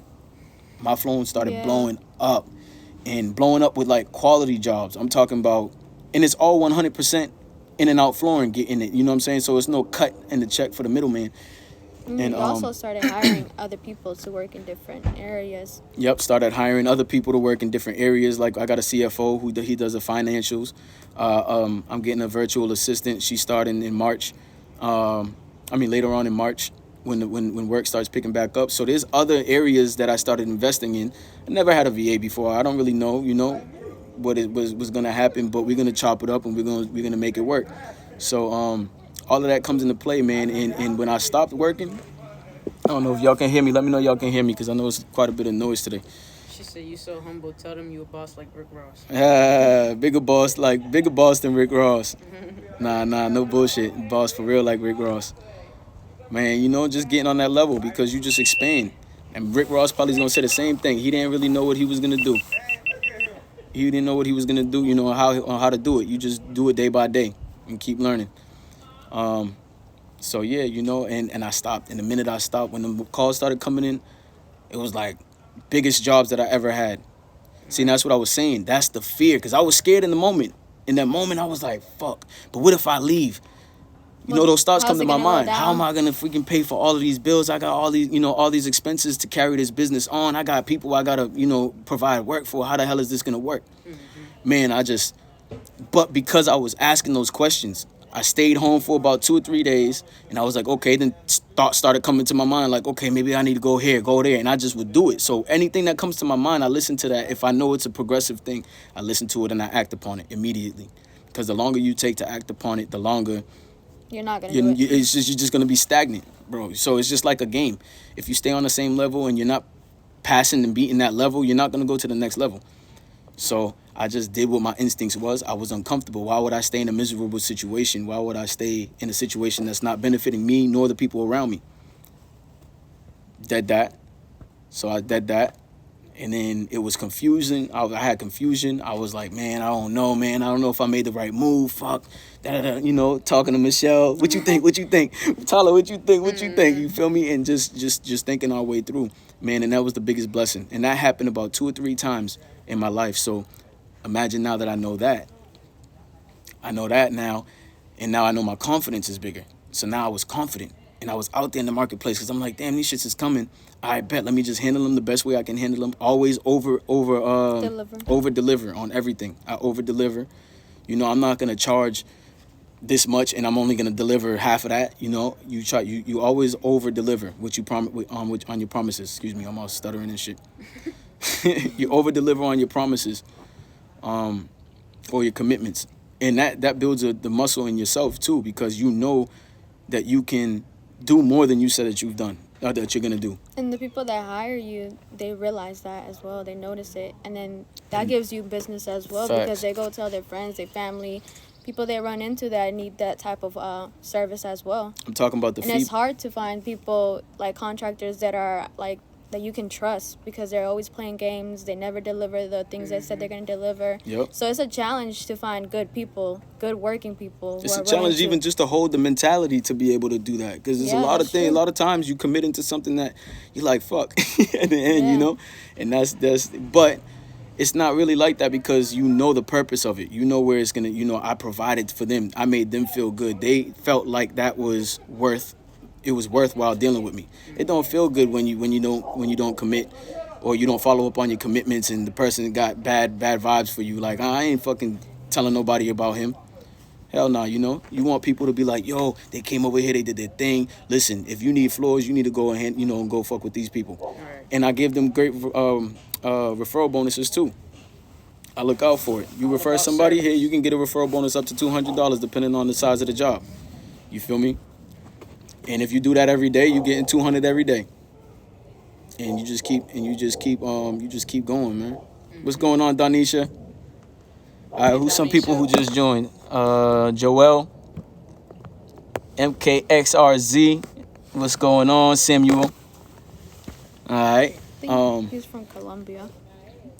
My phone started blowing up, and blowing up with like quality jobs. I'm talking about, and it's all 100% in and out flooring getting it. You know what I'm saying? So it's no cut in the check for the middleman. And you also started hiring other people to work in different areas. Yep, started hiring other people to work in different areas. Like I got a CFO he does the financials. I'm getting a virtual assistant. She's starting in March. Later on in March when work starts picking back up. So there's other areas that I started investing in. I never had a VA before. I don't really know, what it was gonna happen, but we're gonna chop it up and we're gonna make it work. So all of that comes into play, man. And when I stopped working, I don't know if y'all can hear me. Let me know y'all can hear me because I know it's quite a bit of noise today. She said, "You so humble. Tell them you a boss like Rick Ross." Bigger boss than Rick Ross. Nah, no bullshit. Boss for real like Rick Ross. Man, just getting on that level because you just expand. And Rick Ross probably is gonna say the same thing. He didn't really know what he was gonna do. He didn't know what he was gonna do. How to do it. You just do it day by day and keep learning. So yeah, and I stopped. And the minute I stopped, when the calls started coming in, it was like biggest jobs that I ever had. See, and that's what I was saying. That's the fear, because I was scared in the moment. In that moment, I was like, fuck. But what if I leave? Those thoughts come to my mind. How am I gonna freaking pay for all of these bills? I got all these expenses to carry this business on. I got people I gotta, provide work for. How the hell is this gonna work? Man, but because I was asking those questions, I stayed home for about 2 or 3 days, and I was like, okay, then thoughts started coming to my mind, like, okay, maybe I need to go here, go there, and I just would do it. So anything that comes to my mind, I listen to that. If I know it's a progressive thing, I listen to it and I act upon it immediately. Because the longer you take to act upon it, the longer you're not gonna do it. you're just gonna be stagnant, bro. So it's just like a game. If you stay on the same level and you're not passing and beating that level, you're not gonna go to the next level. So I just did what my instincts was. I was uncomfortable. Why would I stay in a miserable situation? Why would I stay in a situation that's not benefiting me nor the people around me? Did that. So I did that. And then it was confusing. I had confusion. I was like, man, I don't know, man. I don't know if I made the right move. Fuck. Talking to Michelle. What you think? Tyler, what you think? You feel me? And just thinking our way through. Man, and that was the biggest blessing. And that happened about 2 or 3 times in my life. So imagine now that I know that. I know that now. And now I know my confidence is bigger. So now I was confident. And I was out there in the marketplace because I'm like, damn, these shits is coming. I bet. Let me just handle them the best way I can handle them. Always over deliver on everything. I over deliver. I'm not gonna charge this much, and I'm only gonna deliver half of that. You always over deliver what you on your promises. Excuse me, I'm all stuttering and shit. You over deliver on your promises, or your commitments, and that builds the muscle in yourself too, because you know that you can do more than you said that you've done, or that you're gonna do. And the people that hire you, they realize that as well. They notice it, and then that gives you business as well. Facts. Because they go tell their friends, their family, people they run into that need that type of service as well. I'm talking about and it's hard to find people like contractors that are like that you can trust, because they're always playing games. They never deliver the things they said they're going to deliver. Yep. So it's a challenge to find good people, good working people. It's a challenge even just to hold the mentality to be able to do that, because there's a lot of things. A lot of times you commit into something that you're like, fuck, at the end, and that's but it's not really like that, because you know the purpose of it. You know where it's gonna. I provided for them. I made them feel good. They felt like that was worthwhile dealing with me. It don't feel good when you don't commit, or you don't follow up on your commitments, and the person got bad vibes for you. Like, I ain't fucking telling nobody about him. Hell no, you want people to be like, yo, they came over here, they did their thing. Listen, if you need floors, you need to go ahead, and go fuck with these people. Right. And I give them great referral bonuses too. I look out for it. You refer somebody here, you can get a referral bonus up to $200 depending on the size of the job. You feel me? And if you do that every day, you're getting $200 every day. And you just keep going, man. What's going on, Donisha? All right, who's some people who just joined? Joel, MKXRZ. What's going on, Samuel? All right. think he's from Colombia.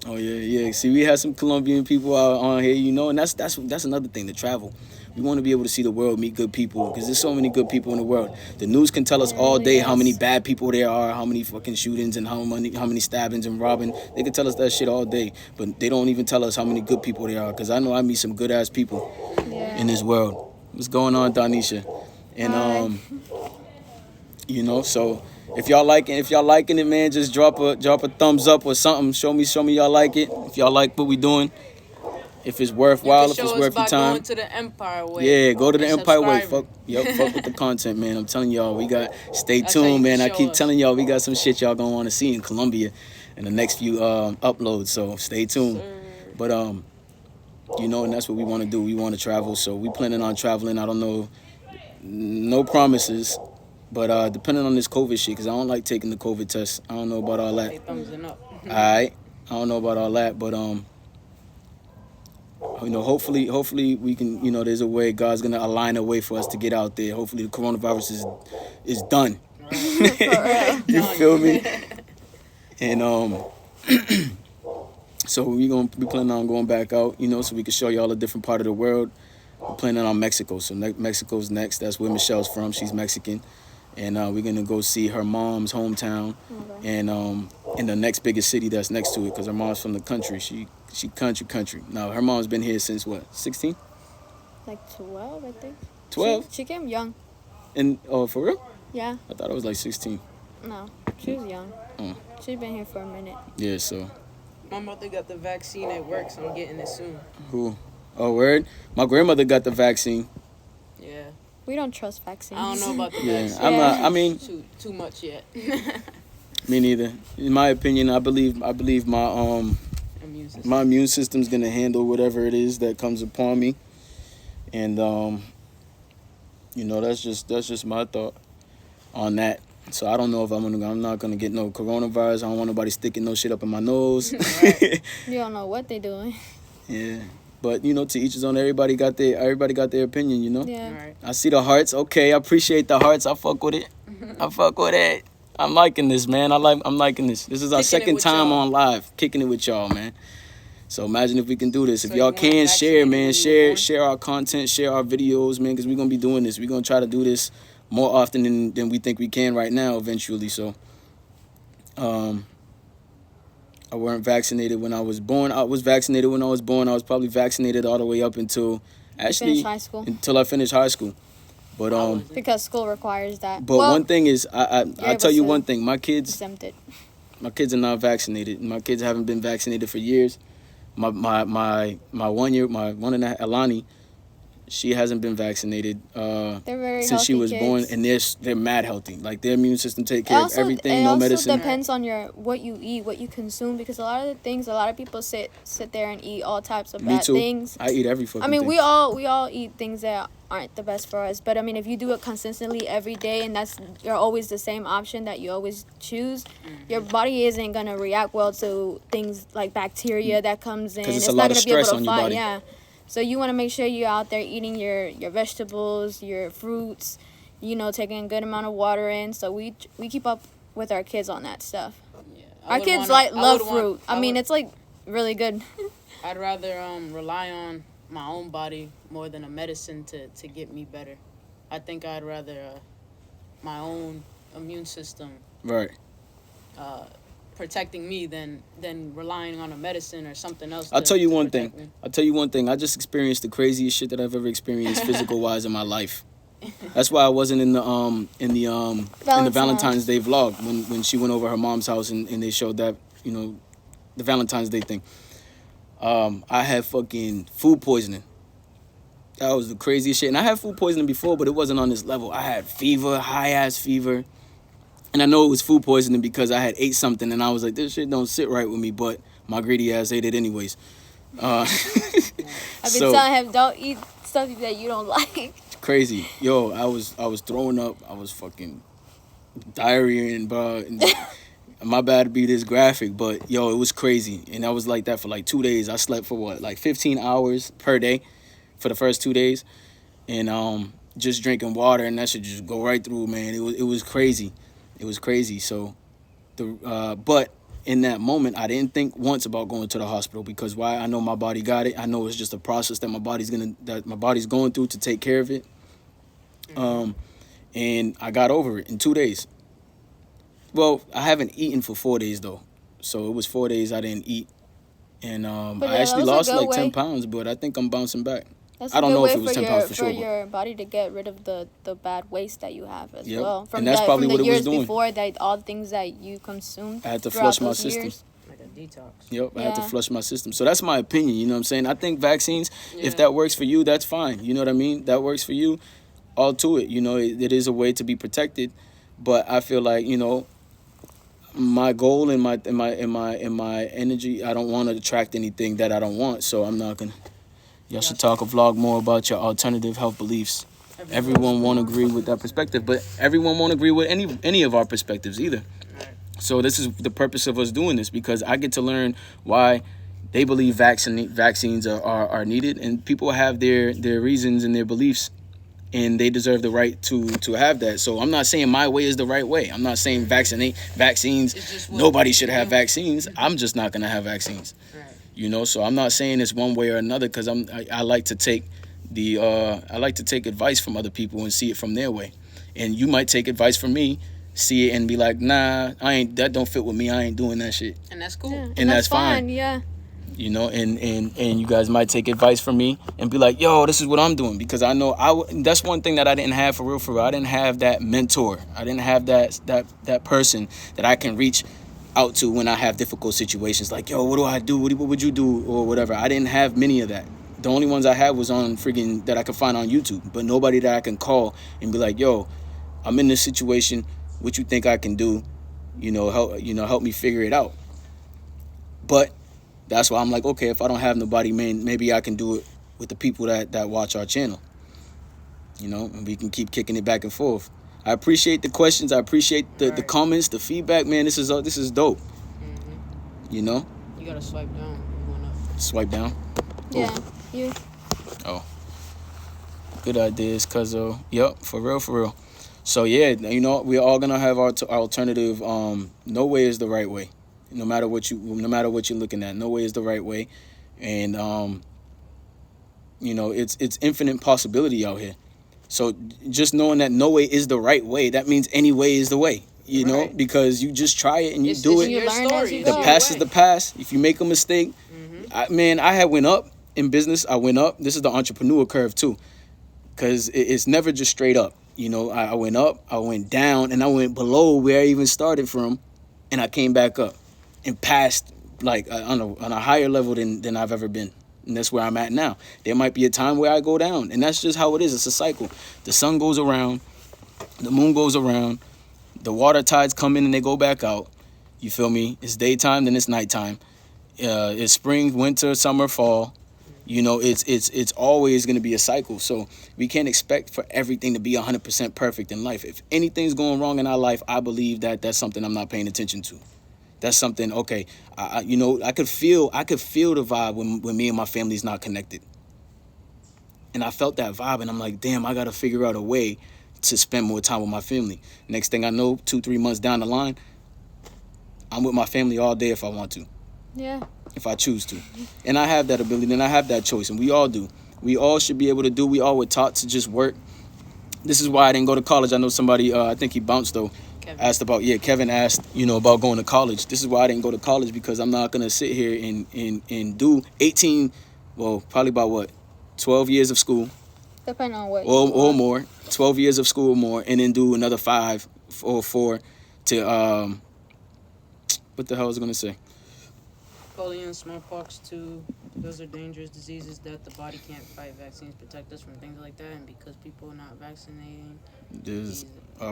Oh yeah. See, we have some Colombian people out on here, and that's another thing. To travel, we want to be able to see the world, meet good people, because there's so many good people in the world. The news can tell us It all really day how many does. bad people there are, how many fucking shootings and how many stabbings and robbing. They can tell us that shit all day, but they don't even tell us how many good people there are. Because I know I meet some good ass people Yeah. in this world. What's going on, Donisha? And Hi. So if y'all liking it, man, just drop a thumbs up or something. Show me y'all like it. If y'all like what we doing, if it's You worthwhile, can if it's show us worth your by time. going to the Empire Way. Yeah, go to the and Empire Way. subscribing. Fuck with the content, man. I'm telling y'all, stay That's how you tuned, man. can I show keep us. telling y'all, we got some shit y'all gonna want to see in Colombia in the next few uploads. So stay tuned. But and that's what we want to do. We want to travel, so we planning on traveling. I don't know, no promises, but depending on this COVID shit, because I don't like taking the COVID test. I don't know about all that. They thumbsing up. All right, I don't know about all that, but hopefully we can, there's a way God's gonna align a way for us to get out there. Hopefully the coronavirus is done. You feel me? And so we planning on going back out, so we can show y'all a different part of the world. We're planning on Mexico, so Mexico's next. That's where Michelle's from. She's Mexican, and we're gonna go see her mom's hometown, and in the next biggest city that's next to it, because her mom's from the country. She country. Now her mom's been here since what, 16? Like 12, I think. 12? She came young. And for real? Yeah. I thought it was like 16. No, she was young. Oh. She's been here for a minute. Yeah, so. My mother got the vaccine at work, so I'm getting it soon. Who? Oh, word? My grandmother got the vaccine. Yeah. We don't trust vaccines. I don't know about the Yeah, vaccine. I'm not. I mean, too much yet. me neither. In my opinion, I believe my Immune system. my immune system's gonna handle whatever it is that comes upon me, and that's just my thought on that. So I don't know if I'm not gonna get no coronavirus. I don't want nobody sticking no shit up in my nose. You don't know what they're doing. Yeah, but to each his own. Everybody got their opinion. Yeah. Right. I see the hearts. Okay, I appreciate the hearts. I fuck with it. I'm liking this, man. I'm liking this. This is our Kicking it second with time y'all. on live, kicking it with y'all, man. So imagine if we can do this. So If you y'all weren't can share, vaccinated man, when you were share our content, share our videos, man, because we're gonna be doing this. We're gonna try to do this more often than we think we can right now. Eventually, so I weren't vaccinated when I was born. I was vaccinated when I was born. I was probably vaccinated all the way up until Finish high school. until I finished high school. But Because school requires that. But one thing is, I'll able tell you to one thing. My kids exempted. are not vaccinated. My kids haven't been vaccinated for years. My 1 year, my one and a half, Alani, she hasn't been vaccinated They're very since she healthy was kids. born, and they're mad healthy. Like their immune system take It care also, of everything, it no also medicine. depends on what you eat, what you consume, because a lot of people sit there and eat all types of Me bad too. things. I eat every fucking I mean, thing. we all eat things that aren't the best for us, but I mean, if you do it consistently every day and you're always the same option that you always choose, your body isn't gonna react well to things like bacteria that comes in. 'Cause it's a not lot of gonna be able stress to on your fight. body. Yeah, so you want to make sure you're out there eating your vegetables, your fruits, taking a good amount of water in. So we keep up with our kids on that stuff. Yeah. Our kids love fruit. I mean, it's like really good. I'd rather rely on my own body more than a medicine to get me better. I think I'd rather my own immune system Right. protecting me than relying on a medicine or something else. I'll tell you to one protect thing. me. I just experienced the craziest shit that I've ever experienced physical wise in my life. That's why I wasn't in the Valentine's Day vlog when she went over her mom's house and they showed that, the Valentine's Day thing. I had fucking food poisoning. That was the craziest shit. And I had food poisoning before, but it wasn't on this level. I had fever, high ass fever. And I know it was food poisoning because I had ate something and I was like, this shit don't sit right with me, but my greedy ass ate it anyways. I've been telling him, don't eat stuff that you don't like. Crazy. Yo, I was throwing up. I was fucking diarrhea and bro. And my bad to be this graphic, but yo, it was crazy. And I was like that for like 2 days. I slept for what, like 15 hours per day for the first 2 days. And just drinking water and that should just go right through, man. It was crazy. It was crazy. So but in that moment, I didn't think once about going to the hospital because why? I know my body got it. I know it's just a process that my body's going through to take care of it. And I got over it in 2 days. Well, I haven't eaten for 4 days though, so it was 4 days I didn't eat, and But I yeah, actually that was a lost good like 10 way. pounds, but I think I'm bouncing back. That's I a don't good know way if it was 10 pounds for for sure, but your body to get rid of the bad waste that you have as yep. well And that's probably from the what it was years doing. before, that all the things that you consumed I had to throughout flush my those system. years. Like a detox. Yep, I had to Yeah. flush my system. So that's my opinion, you know what I'm saying? I think vaccines, Yeah. if that works for you, that's fine. You know what I mean? That works for you, all to it. You know, it is a way to be protected, but I feel like, you know, my goal and my energy, I don't want to attract anything that I don't want, so I'm not gonna. Y'all should talk a vlog more about your alternative health beliefs. Everyone won't agree with that perspective, but everyone won't agree with any of our perspectives either. So this is the purpose of us doing this, because I get to learn why they believe vaccines are needed, and people have their reasons and their beliefs, and they deserve the right to have that. So I'm not saying my way is the right way. I'm not saying vaccines. Nobody should have vaccines. I'm just not gonna have vaccines. Right. You know, so I'm not saying it's one way or another, because I like to take advice from other people and see it from their way. And you might take advice from me, see it and be like, nah, that don't fit with me. I ain't doing that shit. And that's cool. Yeah, And that's fine. Yeah. You know, and you guys might take advice from me and be like, yo, this is what I'm doing, because I know that's one thing that I didn't have for real. I didn't have that mentor. I didn't have that person that I can reach out to when I have difficult situations, like, yo, what do I do? What would you do? Or whatever. I didn't have many of that. The only ones I had was on freaking that I could find on YouTube, but nobody that I can call and be like, yo, I'm in this situation. What you think I can do? Help me figure it out. But that's why I'm like, okay, if I don't have nobody, man, maybe I can do it with the people that watch our channel. You know, and we can keep kicking it back and forth. I appreciate the questions. I appreciate the comments, the feedback, man. This is dope. You know? You gotta swipe down. You wanna... Swipe down? Yeah. You. Oh. Good ideas, cuzzo. Yep, for real. So yeah, you know, we're all gonna have our alternative. No way is the right way. No matter what you're looking at, no way is the right way. And you know, it's infinite possibility out here. So just knowing that no way is the right way, that means any way is the way. You know, because you just try it and you do it. You learn as you The go. past is the past. If you make a mistake, I had went up in business. I went up. This is the entrepreneur curve too, because it's never just straight up. You know, I went up, I went down, and I went below where I even started from, and I came back up and passed like on a higher level than I've ever been. And that's where I'm at now. There might be a time where I go down, and that's just how it is. It's a cycle. The sun goes around, the moon goes around, the water tides come in and they go back out. You feel me? It's daytime, then it's nighttime. It's spring, winter, summer, fall. You know, it's always going to be a cycle. So we can't expect for everything to be 100% perfect in life. If anything's going wrong in our life, I believe that that's something I'm not paying attention to. That's something, okay, I could feel the vibe when me and my family's not connected. And I felt that vibe, and I'm like, damn, I got to figure out a way to spend more time with my family. Next thing I know, 2-3 months down the line, I'm with my family all day if I want to. Yeah. If I choose to. And I have that ability, and I have that choice, and we all do. We all should be able to do. We all were taught to just work. This is why I didn't go to college. I know somebody, I think he bounced though, Kevin asked, about going to college. This is why I didn't go to college, because I'm not going to sit here and do 18, well, probably about 12 years of school. Depending on what or more, 12 years of school or more, and then do another 5 or 4 to, what the hell was I going to say? Polio, smallpox, too. Those are dangerous diseases that the body can't fight. Vaccines protect us from things like that, and because people are not vaccinating, there's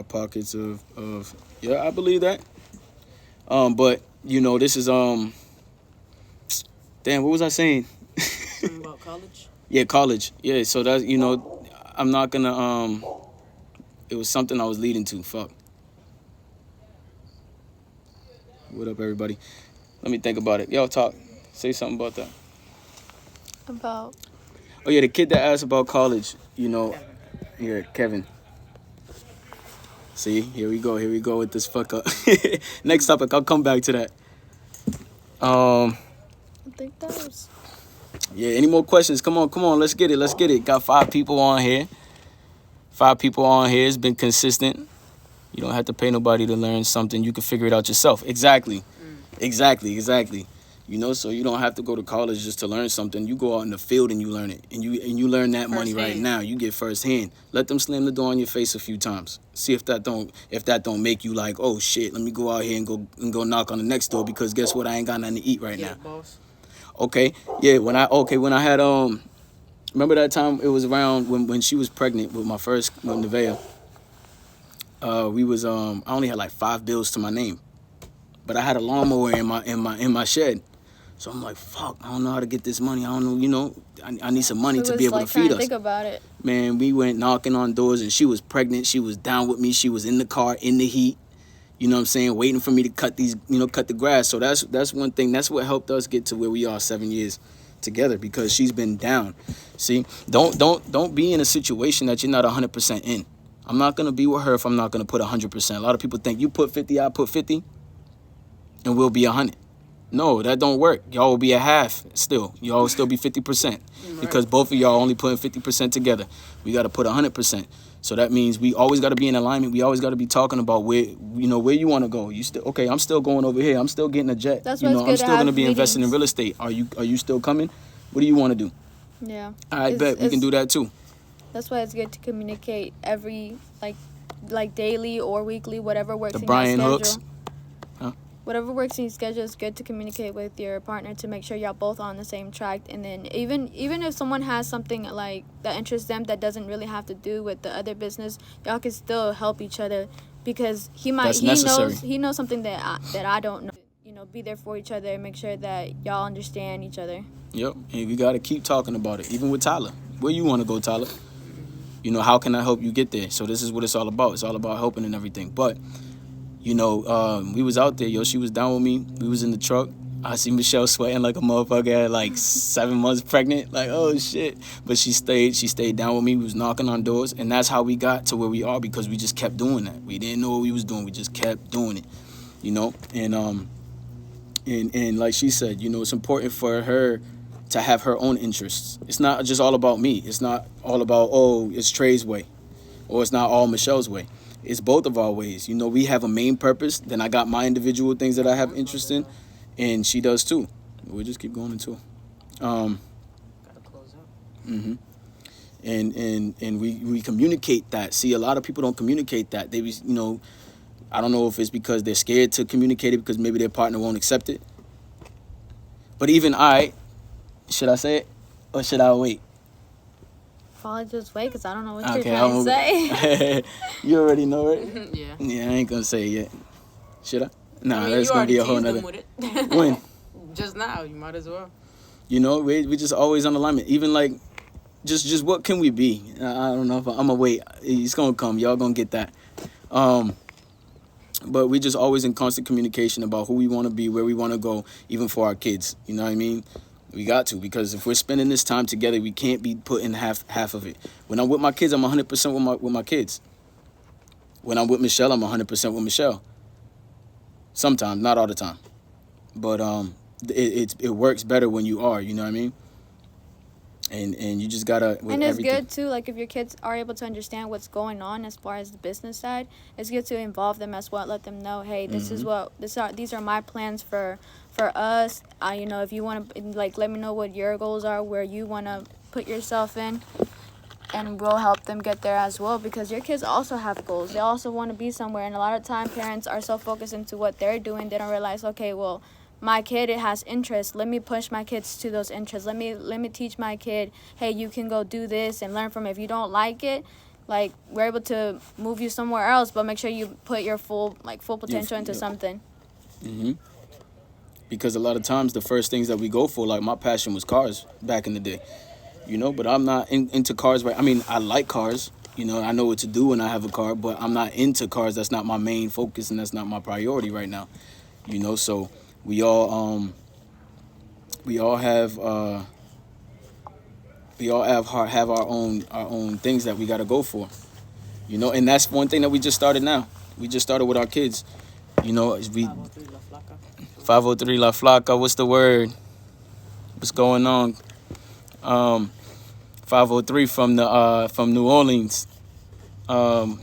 pockets of yeah, I believe that. But this is damn, what was I saying? Something about college. Yeah, college. Yeah, so that's I'm not gonna it was something I was leading to. Fuck. What up, everybody? Let me think about it. Y'all talk. Say something about that. About. Oh yeah, the kid that asked about college. Yeah, Kevin. See, here we go with this fuck up. Next topic, I'll come back to that. I think that was. Yeah, any more questions? Come on, let's get it. Got 5 people on here. 5 people on here. It's been consistent. You don't have to pay nobody to learn something. You can figure it out yourself. Exactly. You know, so you don't have to go to college just to learn something. You go out in the field and you learn it. And you learn that money right now. You get firsthand. Let them slam the door on your face a few times. See if that don't make you like, oh shit, let me go out here and go knock on the next door, because guess what? I ain't got nothing to eat right now. Boss. Okay. Yeah, when I had remember that time it was around when she was pregnant with my first, with Nevaeh. We was I only had like 5 bills to my name. But I had a lawnmower in my shed. So I'm like, fuck, I don't know how to get this money. I don't know, you know, I need some money to be able to feed us. Think about it. Man, we went knocking on doors, and she was pregnant. She was down with me. She was in the car in the heat. You know what I'm saying? Waiting for me to cut the grass. So that's one thing. That's what helped us get to where we are 7 years together, because she's been down. See, don't be in a situation that you're not 100% in. I'm not going to be with her if I'm not going to put 100%. A lot of people think you put 50, I put 50, and we'll be 100. No, that don't work. Y'all will be a half still. Y'all will still be 50%, because both of y'all only putting 50% together. We got to put 100%. So that means we always got to be in alignment. We always got to be talking about where you want to go. You still okay? I'm still going over here. I'm still getting a jet. That's why it's good I'm still to going to have be meetings. investing in real estate. Are you still coming? What do you want to do? Yeah. All right, bet we can do that too. That's why it's good to communicate every like daily or weekly, whatever works The in Brian your Hooks. schedule. Whatever works in your schedule, is good to communicate with your partner to make sure y'all both on the same track. And then even if someone has something like that interests them that doesn't really have to do with the other business, y'all can still help each other, because he knows something that I don't know. You know, be there for each other and make sure that y'all understand each other. Yep, and we got to keep talking about it. Even with Tyler, where you want to go, Tyler? You know, how can I help you get there? So this is what it's all about. It's all about helping and everything. But you know, we was out there, yo. She was down with me. We was in the truck. I see Michelle sweating like a motherfucker at like 7 months pregnant. Like, oh, shit. But she stayed down with me. We was knocking on doors. And that's how we got to where we are, because we just kept doing that. We didn't know what we was doing. We just kept doing it, you know. And like she said, you know, it's important for her to have her own interests. It's not just all about me. It's not all about, oh, it's Trey's way, or it's not all Michelle's way. It's both of our ways. You know, we have a main purpose. Then I got my individual things that I have interest in, and she does too. We'll just keep going into. Gotta close out. Mm-hmm. And we communicate that. See, a lot of people don't communicate that. They, you know, I don't know if it's because they're scared to communicate it, because maybe their partner won't accept it. But even should I say it or should I wait? Probably just wait, because I don't know what you're trying to say. You already know it. Yeah. Yeah, I ain't gonna say it yet. Should I? Nah, I mean, that's gonna be a whole nother. When? Just now, you might as well. You know, we just always on alignment. Even like, just what can we be? I don't know if I'm gonna wait. It's gonna come. Y'all gonna get that. But we just always in constant communication about who we want to be, where we want to go, even for our kids. You know what I mean? We got to, because if we're spending this time together, we can't be putting half of it. When I'm with my kids, I'm 100% with my kids. When I'm with Michelle, I'm 100% with Michelle. Sometimes, not all the time, but it works better when you are. You know what I mean? And you just gotta. And it's good too, like if your kids are able to understand what's going on as far as the business side, it's good to involve them as well. Let them know, hey, this is what these are my plans for us. You know, if you want to like, let me know what your goals are, where you want to put yourself in, and we'll help them get there as well, because your kids also have goals. They also want to be somewhere, and a lot of time parents are so focused into what they're doing, they don't realize, okay, well, my kid, it has interests. Let me push my kids to those interests. Let me teach my kid, hey, you can go do this and learn from it. If you don't like it, like, we're able to move you somewhere else, but make sure you put your full potential into something. Mm-hmm. Because a lot of times the first things that we go for, like my passion was cars back in the day, you know, but I'm not into cars. Right? I mean, I like cars. You know, I know what to do when I have a car, but I'm not into cars. That's not my main focus, and that's not my priority right now. You know, so we all have our own things that we got to go for. You know, and that's one thing that we just started now. We just started with our kids. You know, we 503 La Flaca. 503 La Flaca. What's the word? What's going on? 503 from New Orleans. What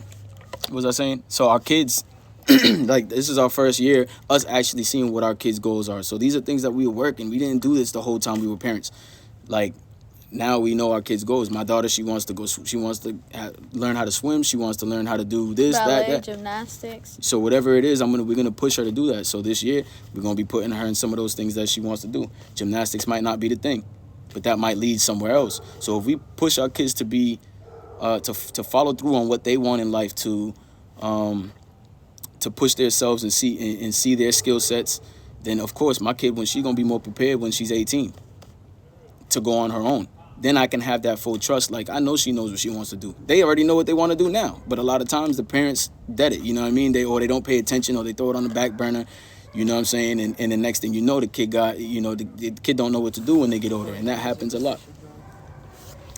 was I saying? So our kids, like this is our first year, us actually seeing what our kids' goals are. So these are things that we were working. We didn't do this the whole time we were parents. Like now we know our kids' goals. My daughter, she wants to go. She wants to learn how to swim. She wants to learn how to do this, ballet, that. gymnastics. So whatever it is, we're gonna push her to do that. So this year we're gonna be putting her in some of those things that she wants to do. Gymnastics might not be the thing, but that might lead somewhere else. So if we push our kids to be to follow through on what they want in life, to push themselves and see their skill sets, then of course my kid, when she's gonna be more prepared when she's 18 to go on her own. Then I can have that full trust. Like, I know she knows what she wants to do. They already know what they want to do now. But a lot of times the parents dead it, you know what I mean? They don't pay attention, or they throw it on the back burner, you know what I'm saying? And the next thing you know, the kid the kid don't know what to do when they get older. And that happens a lot.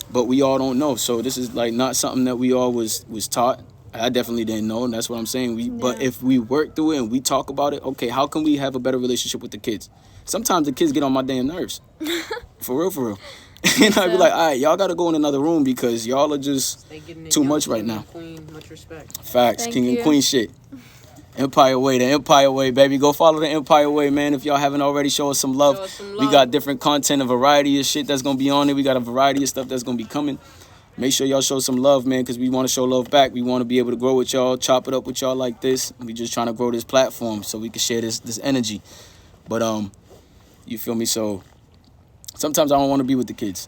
But we all don't know. So this is like not something that we all was taught. I definitely didn't know, and that's what I'm saying. But if we work through it and we talk about it, okay, how can we have a better relationship with the kids? Sometimes the kids get on my damn nerves. For real. And I'd be like, all right, y'all got to go in another room because y'all are just too much right now. Queen, much respect. Facts. King and queen shit. Empire Way, the Empire Way, baby. Go follow the Empire Way, man. If y'all haven't already, show us some love. We got different content, a variety of shit that's going to be on it. We got a variety of stuff that's going to be coming. Make sure y'all show some love, man, because we want to show love back. We want to be able to grow with y'all, chop it up with y'all like this. We just trying to grow this platform so we can share this energy. But, you feel me? So sometimes I don't want to be with the kids.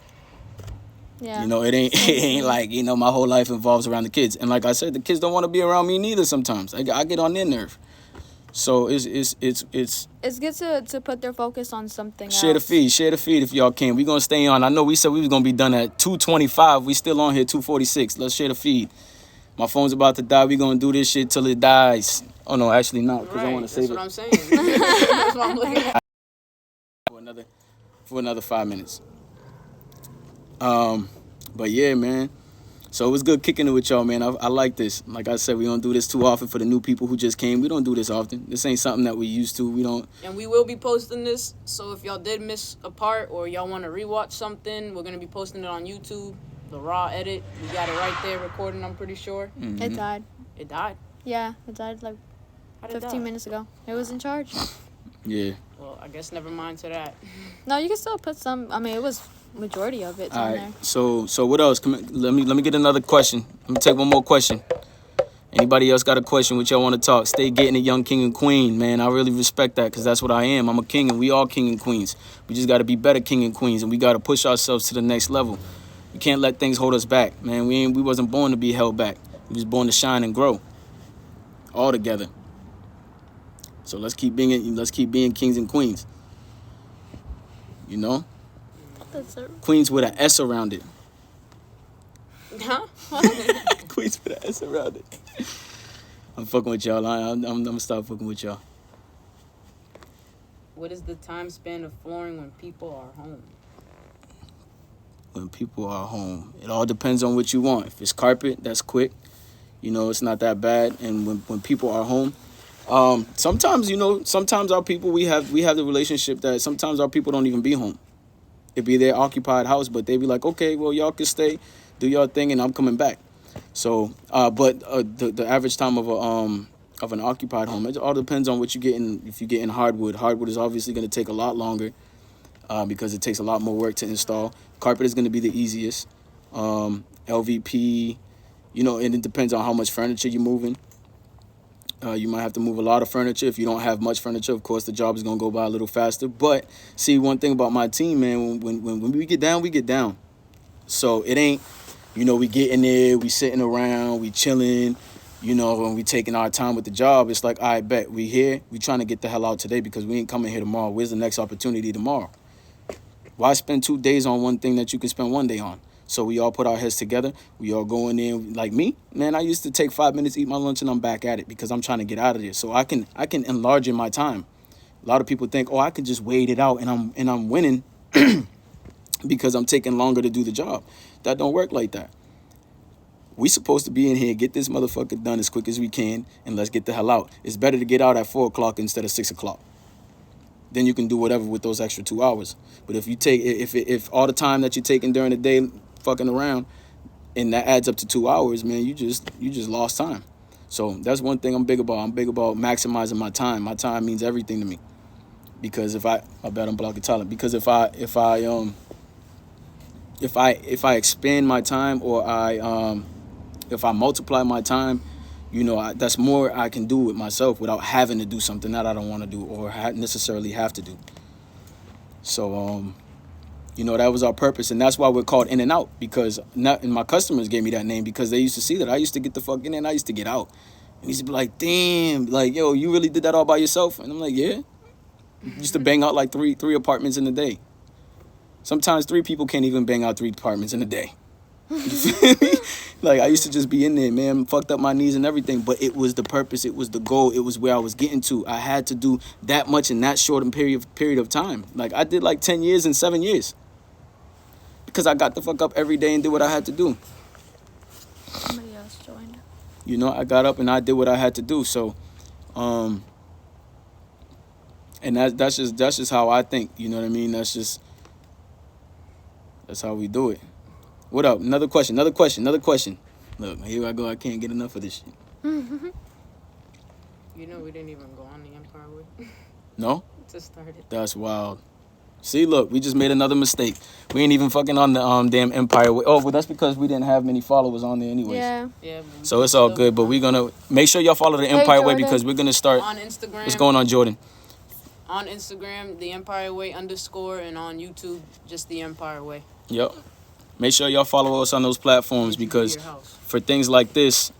Yeah. You know, it ain't like, you know, my whole life involves around the kids. And like I said, the kids don't want to be around me neither sometimes. I get on their nerve. So it's good to put their focus on something else. Share the feed if y'all can. We're going to stay on. I know we said we was going to be done at 2:25. We still on here 2:46. Let's share the feed. My phone's about to die. We going to do this shit till it dies. Oh, no, actually not, because I want to save it. That's what I'm saying. That's what I'm looking at. For another 5 minutes. But yeah, man. So it was good kicking it with y'all, man. I like this. Like I said, we don't do this too often for the new people who just came. We don't do this often. This ain't something that we used to. We don't. And we will be posting this. So if y'all did miss a part or y'all want to rewatch something, we're going to be posting it on YouTube. The raw edit. We got it right there recording, I'm pretty sure. Mm-hmm. It died. It died? Yeah, it died like 15 minutes ago. It was in charge. Yeah. Well, I guess never mind to that. No, you can still put some. I mean, it was majority of it on there. So what else? Let me get another question. Let me take one more question. Anybody else got a question? What y'all want to talk? Stay getting it, young king and queen, man. I really respect that because that's what I am. I'm a king, and we all king and queens. We just got to be better king and queens, and we got to push ourselves to the next level. We can't let things hold us back, man. We wasn't born to be held back. We was born to shine and grow, all together. So let's keep being kings and queens. You know, queens with an S around it. Huh? Queens with an S around it. I'm fucking with y'all. I'm gonna stop fucking with y'all. What is the time span of flooring when people are home? When people are home, it all depends on what you want. If it's carpet, that's quick. You know, it's not that bad. And when people are home, sometimes our people, we have the relationship that sometimes our people don't even be home. It'd be their occupied house, but they be like, okay, well, y'all can stay, do your thing, and I'm coming back. So, but the average time of an occupied home, it all depends on what you're getting. If you're getting hardwood is obviously going to take a lot longer because it takes a lot more work to install. Carpet is going to be the easiest. LVP, and it depends on how much furniture you're moving. You might have to move a lot of furniture. If you don't have much furniture, of course, the job is going to go by a little faster. But see, one thing about my team, man, when we get down, we get down. So it ain't, we get in there, we sitting around, we chilling, when we taking our time with the job. It's like, I bet we here, we trying to get the hell out today because we ain't coming here tomorrow. Where's the next opportunity tomorrow? Why spend 2 days on one thing that you can spend 1 day on? So we all put our heads together. We all go in there. Like me, man, I used to take 5 minutes, eat my lunch, and I'm back at it because I'm trying to get out of there. So I can enlarge in my time. A lot of people think, I can just wait it out and I'm winning because I'm taking longer to do the job. That don't work like that. We supposed to be in here, get this motherfucker done as quick as we can, and let's get the hell out. It's better to get out at 4 o'clock instead of 6 o'clock. Then you can do whatever with those extra 2 hours. But if you take, if all the time that you're taking during the day fucking around, and that adds up to 2 hours, man, you just lost time. So that's one thing I'm big about. I'm big about maximizing my time. My time means everything to me. Because if I bet I'm blocking talent. Because if I expand my time, or if I multiply my time, that's more I can do with myself without having to do something that I don't want to do or necessarily have to do. So that was our purpose, and that's why we're called In and Out, because and my customers gave me that name because they used to see that I used to get the fuck in and I used to get out. And he used to be like, damn, like, yo, you really did that all by yourself? And I'm like, yeah. Used to bang out like three apartments in a day. Sometimes 3 people can't even bang out 3 apartments in a day. You feel me? Like, I used to just be in there, man, fucked up my knees and everything, but it was the purpose, it was the goal, it was where I was getting to. I had to do that much in that short period of time. Like, I did like 10 years in 7 years. Because I got the fuck up every day and did what I had to do. Somebody else joined. I got up and I did what I had to do. So, and that's just how I think. You know what I mean? That's how we do it. What up? Another question. Look, here I go. I can't get enough of this shit. We didn't even go on the Empire Way. No? To start it. That's wild. See, look, we just made another mistake. We ain't even fucking on the damn Empire Way. Oh, well, that's because we didn't have many followers on there anyways. Yeah. So it's all good, but we're going to make sure y'all follow the Empire Way because we're going to start. On Instagram. What's going on, Jordan? On Instagram, the Empire Way _, and on YouTube, just the Empire Way. Yep. Make sure y'all follow us on those platforms because for things like this,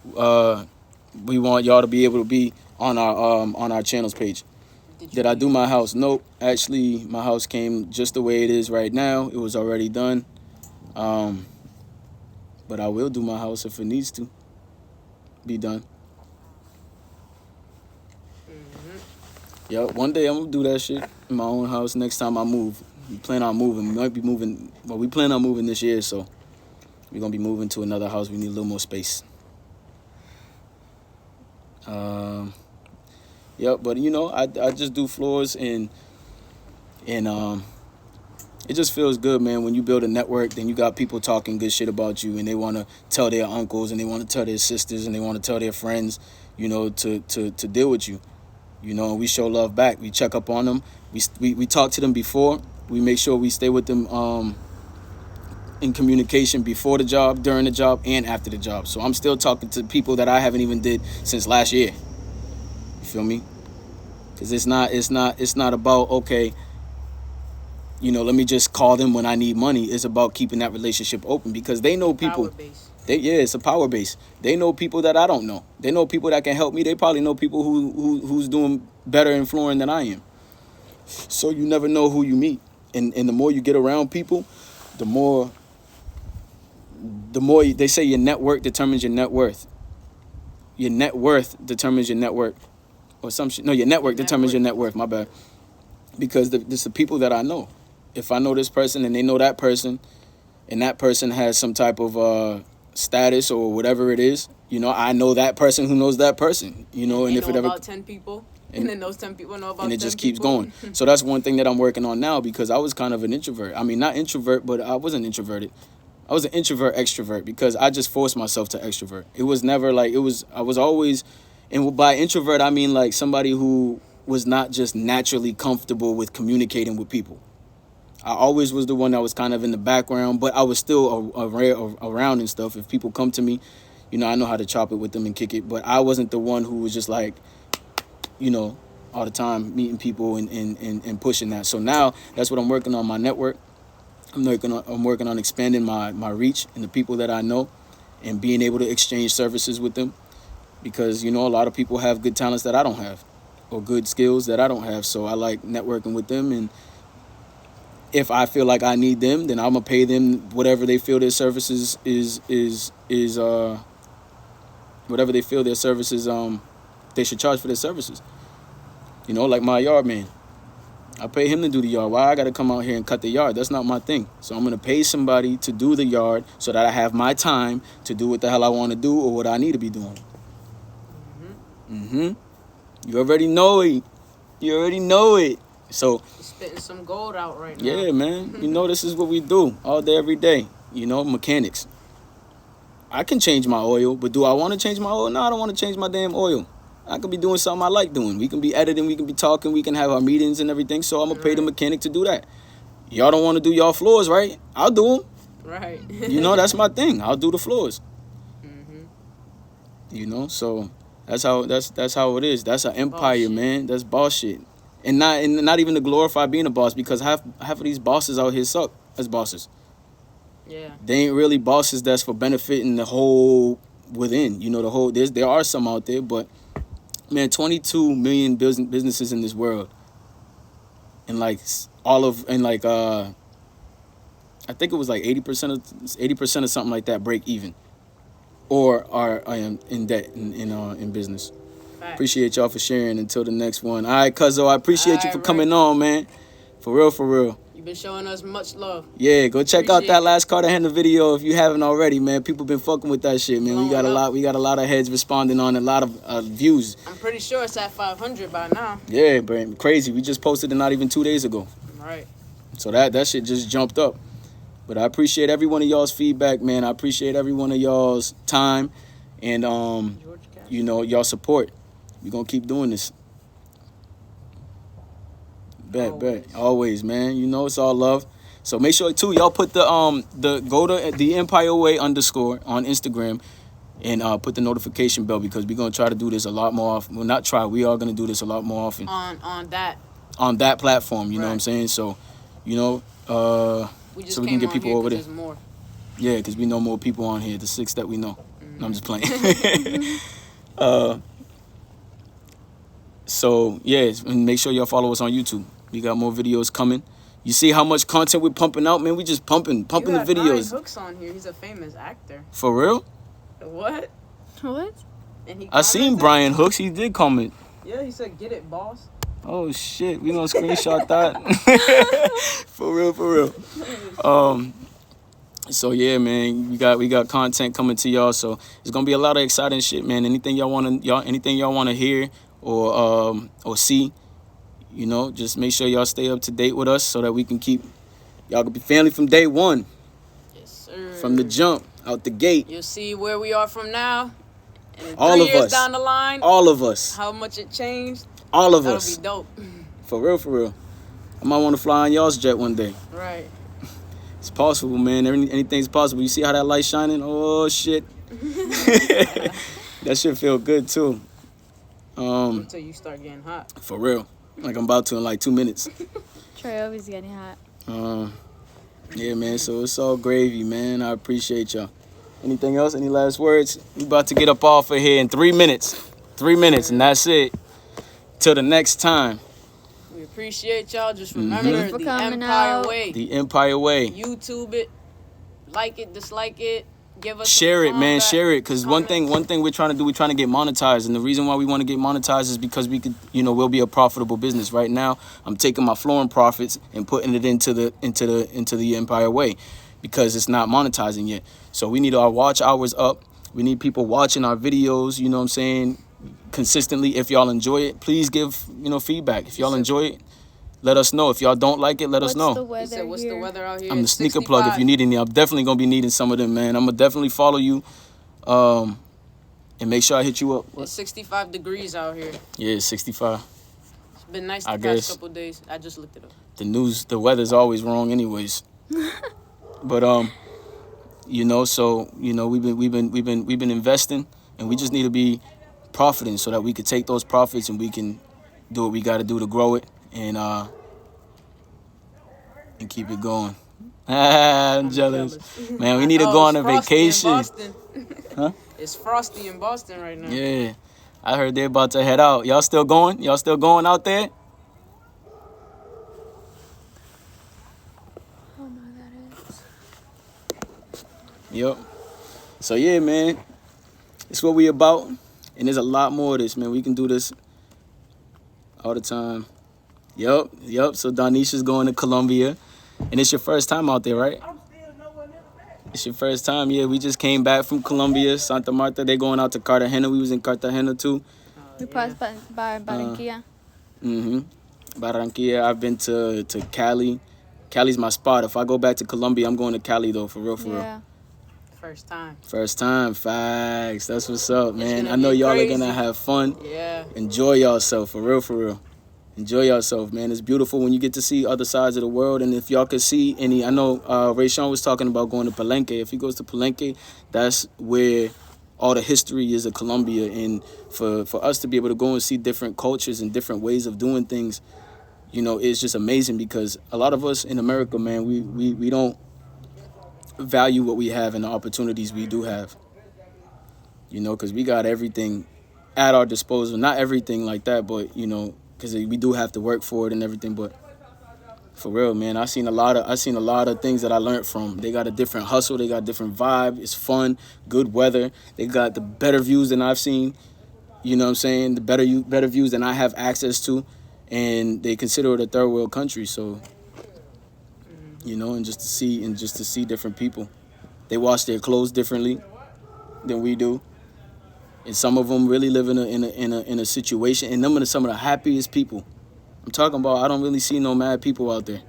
we want y'all to be able to be on our channels page. Did I do my house? Nope. Actually, my house came just the way it is right now. It was already done. But I will do my house if it needs to be done. Yep, one day I'm going to do that shit in my own house next time I move. We plan on moving. We might be moving. Well, we plan on moving this year, so we're going to be moving to another house. We need a little more space. Yep, but I just do floors and it just feels good, man. When you build a network, then you got people talking good shit about you, and they want to tell their uncles, and they want to tell their sisters, and they want to tell their friends, to deal with you. We show love back. We check up on them. We talk to them before. We make sure we stay with them in communication before the job, during the job, and after the job. So I'm still talking to people that I haven't even did since last year. You feel me? Because it's not about, okay, let me just call them when I need money. It's about keeping that relationship open because they know people. Power base. It's a power base. They know people that I don't know. They know people that can help me. They probably know people who's doing better in flooring than I am. So you never know who you meet. And the more you get around people, the more they say your network determines your net worth. Your net worth determines your network. Or some shit. No, your network determines your net worth. My bad. Because it's the people that I know. If I know this person and they know that person, and that person has some type of status or whatever it is, I know that person who knows that person, and if it ever about 10 people, and then those 10 people know about 10 people. And it just keeps going. So that's one thing that I'm working on now because I was kind of an introvert. I mean, not introvert, but I wasn't introverted. I was an introvert extrovert because I just forced myself to extrovert. It was never like, I was always, and by introvert, I mean like somebody who was not just naturally comfortable with communicating with people. I always was the one that was kind of in the background, but I was still around and stuff. If people come to me, I know how to chop it with them and kick it. But I wasn't the one who was just like, all the time meeting people and pushing that. So now that's what I'm working on, my network. I'm working on expanding my reach and the people that I know and being able to exchange services with them. Because, a lot of people have good talents that I don't have or good skills that I don't have. So I like networking with them, and if I feel like I need them, then I'm gonna pay them whatever they feel their services is whatever they feel their services they should charge for their services. Like my yard man. I pay him to do the yard. Why I got to come out here and cut the yard? That's not my thing. So I'm going to pay somebody to do the yard so that I have my time to do what the hell I want to do or what I need to be doing. You already know it. You already know it. So Spitting some gold out right now. yeah, man. You know, this is what we do all day, every day. You know, mechanics. I can change my oil, but do I want to change my oil? No, I don't want to change my damn oil. I could be doing something I like doing. We can be editing, we can be talking, we can have our meetings and everything. So I'm going to pay the mechanic to do that. Y'all don't want to do y'all floors, right? I'll do them. Right. You know, that's my thing. I'll do the floors. You know, so that's how it is. That's an empire, man. That's boss shit. And not even to glorify being a boss, because half of these bosses out here suck as bosses. Yeah. They ain't really bosses that's for benefiting the whole within. You know, the whole there are some out there, but man, 22 million businesses in this world, and like I think it was like 80% of something like that break even, or are in debt in business. Fact. Appreciate y'all for sharing. Until the next one. All right, Cuzzo, I appreciate you for coming on, man. For real. You've been showing us much love. Yeah, go check out Appreciate that it. last Cartagena video if you haven't already, man. People been fucking with that shit, man. We got Blowing a lot of heads responding on, a lot of views. I'm pretty sure it's at 500 by now. Yeah, but crazy. We just posted it not even 2 days ago. Right. So that shit just jumped up. But I appreciate every one of y'all's feedback, man. I appreciate every one of y'all's time and you know, y'all support. We gonna keep doing this. Bet. Always, man. You know it's all love. So make sure too, y'all put the go to the Empire Way _ on Instagram and put the notification bell, because we're gonna try to do this a lot more often. Well, not try, we are gonna do this a lot more often. On that platform, you know what I'm Right. saying? So, you know, we just so we can came get on people here over 'cause there. there's more. Yeah, because we know more people on here, the 6 that we know. No, I'm just playing. So, yeah, and make sure y'all follow us on YouTube. We got more videos coming. You see how much content we're pumping out, man? We just pumping the You got videos. Brian Hooks on here. He's a famous actor. For real? What? What? And he I seen commented? Brian Hooks. He did comment. Yeah, he said, "Get it, boss." Oh, shit. We gonna screenshot that. For real. So yeah, man, we got content coming to y'all. So it's gonna be a lot of exciting shit, man. Anything y'all wanna hear or see, you know, just make sure y'all stay up to date with us so that we can keep y'all can be family from day one, Yes, sir. from the jump out the gate. You'll see where we are from now. And in All 3 of years us. down the line, All of us, how much it changed. all of That'll us, be dope. for real. I might want to fly on y'all's jet one day. Right. It's possible, man. Anything's possible. You see how that light shining? Oh shit. That shit feel good too. Until you start getting hot. For real. Like I'm about to in like 2 minutes. Trey always getting hot. Yeah, man. So it's all gravy, man. I appreciate y'all. Anything else? Any last words? We about to get up off of here in 3 minutes. 3 minutes, and that's it. Till the next time. We appreciate y'all. Just remember Thank you for the coming Empire out. Way. The Empire Way. YouTube it. Like it, dislike it. Give us Share some it, man. feedback, Share it. Because one comments. thing we're trying to do, we're trying to get monetized. And the reason why we want to get monetized is because we could, you know, we'll be a profitable business. Right now, I'm taking my flooring profits and putting it into the Empire Way, because it's not monetizing yet. So we need our watch hours up. We need people watching our videos, you know what I'm saying, consistently. If y'all enjoy it, please give, you know, feedback. If y'all enjoy it, let us know. If y'all don't like it, let us know. What's the He weather said, "What's here? the weather out here?" I'm the It's sneaker plug. If you need any, I'm definitely gonna be needing some of them, man. I'm gonna definitely follow you, and make sure I hit you up. It's 65 degrees out here. Yeah, 65. It's been nice I the past guess. couple days. I just looked it up. The weather's always wrong, anyways. But you know, so you know, we've been investing, and we just need to be profiting so that we could take those profits and we can do what we got to do to grow it and keep it going. I'm jealous. Man, we need to go on a vacation. Huh? It's frosty in Boston right now. Yeah. I heard they're about to head out. Y'all still going? Y'all still going out there? Oh no, that is. Yep. So yeah, man. It's what we about. And there's a lot more of this, man. We can do this all the time. Yep. So Donisha's going to Colombia, and it's your first time out there, right? It's your first time. Yeah, we just came back from Colombia, Santa Marta. They going out to Cartagena. We was in Cartagena too. We passed by Barranquilla. Barranquilla. I've been to Cali. Cali's my spot. If I go back to Colombia, I'm going to Cali though, for real, Yeah. First time. First time, facts. That's what's up, man. gonna I know be y'all crazy. are gonna have fun. Yeah. Enjoy yourself, for real, for real. Enjoy yourself, man. It's beautiful when you get to see other sides of the world. And if y'all could see any, I know Ray Sean was talking about going to Palenque. If he goes to Palenque, that's where all the history is of Colombia. And for us to be able to go and see different cultures and different ways of doing things, you know, it's just amazing, because a lot of us in America, man, we don't value what we have and the opportunities we do have. You know, because we got everything at our disposal. Not everything like that, but, you know, because we do have to work for it and everything. But for real, man, I seen a lot of things that I learned from. They got a different hustle. They got a different vibe. It's fun, good weather. They got the better views than I've seen. You know what I'm saying? The better views than I have access to. And they consider it a third world country. So, you know, and just to see different people. They wash their clothes differently than we do. And some of them really live in a situation, and them are some of the happiest people. I'm talking about, I don't really see no mad people out there.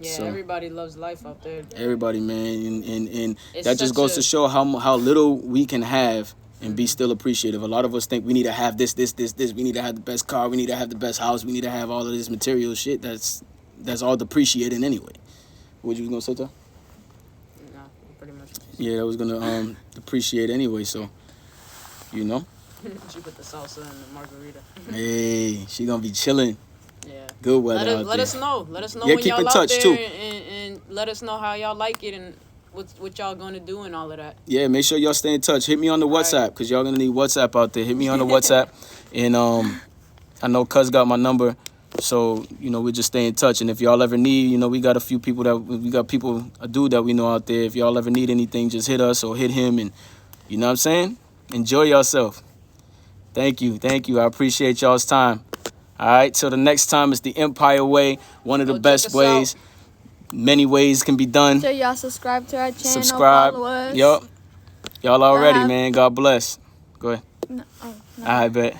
Yeah, So, everybody loves life out there. everybody, man, and It's that just such goes a- to show how little we can have and be still appreciative. A lot of us think we need to have this. We need to have the best car. We need to have the best house. We need to have all of this material shit. That's all depreciating anyway. What you was gonna say, Tom? No, pretty much. Yeah, that was gonna depreciate anyway. So, you know, She put the salsa and the margarita. hey, she gonna be chilling. Yeah. Good weather out Let there. us know. Let us know Yeah, when keep y'all in out touch, there, too. and let us know how y'all like it and what y'all gonna do and all of that. Yeah, make sure y'all stay in touch. Hit me on the WhatsApp, because y'all gonna need WhatsApp out there. Hit me on the WhatsApp, and I know Cuz got my number, so you know we just stay in touch. And if y'all ever need, you know, we got a dude that we know out there. If y'all ever need anything, just hit us or hit him, and you know what I'm saying. Enjoy yourself. Thank you. I appreciate y'all's time. All right, till the next time, it's the Empire Way, one of the Go check best us ways. Many ways can be done. So y'all subscribe to our channel. Subscribe. Follow us. Yup. Y'all already, have- man. God bless. Go ahead. No, oh, no. I bet.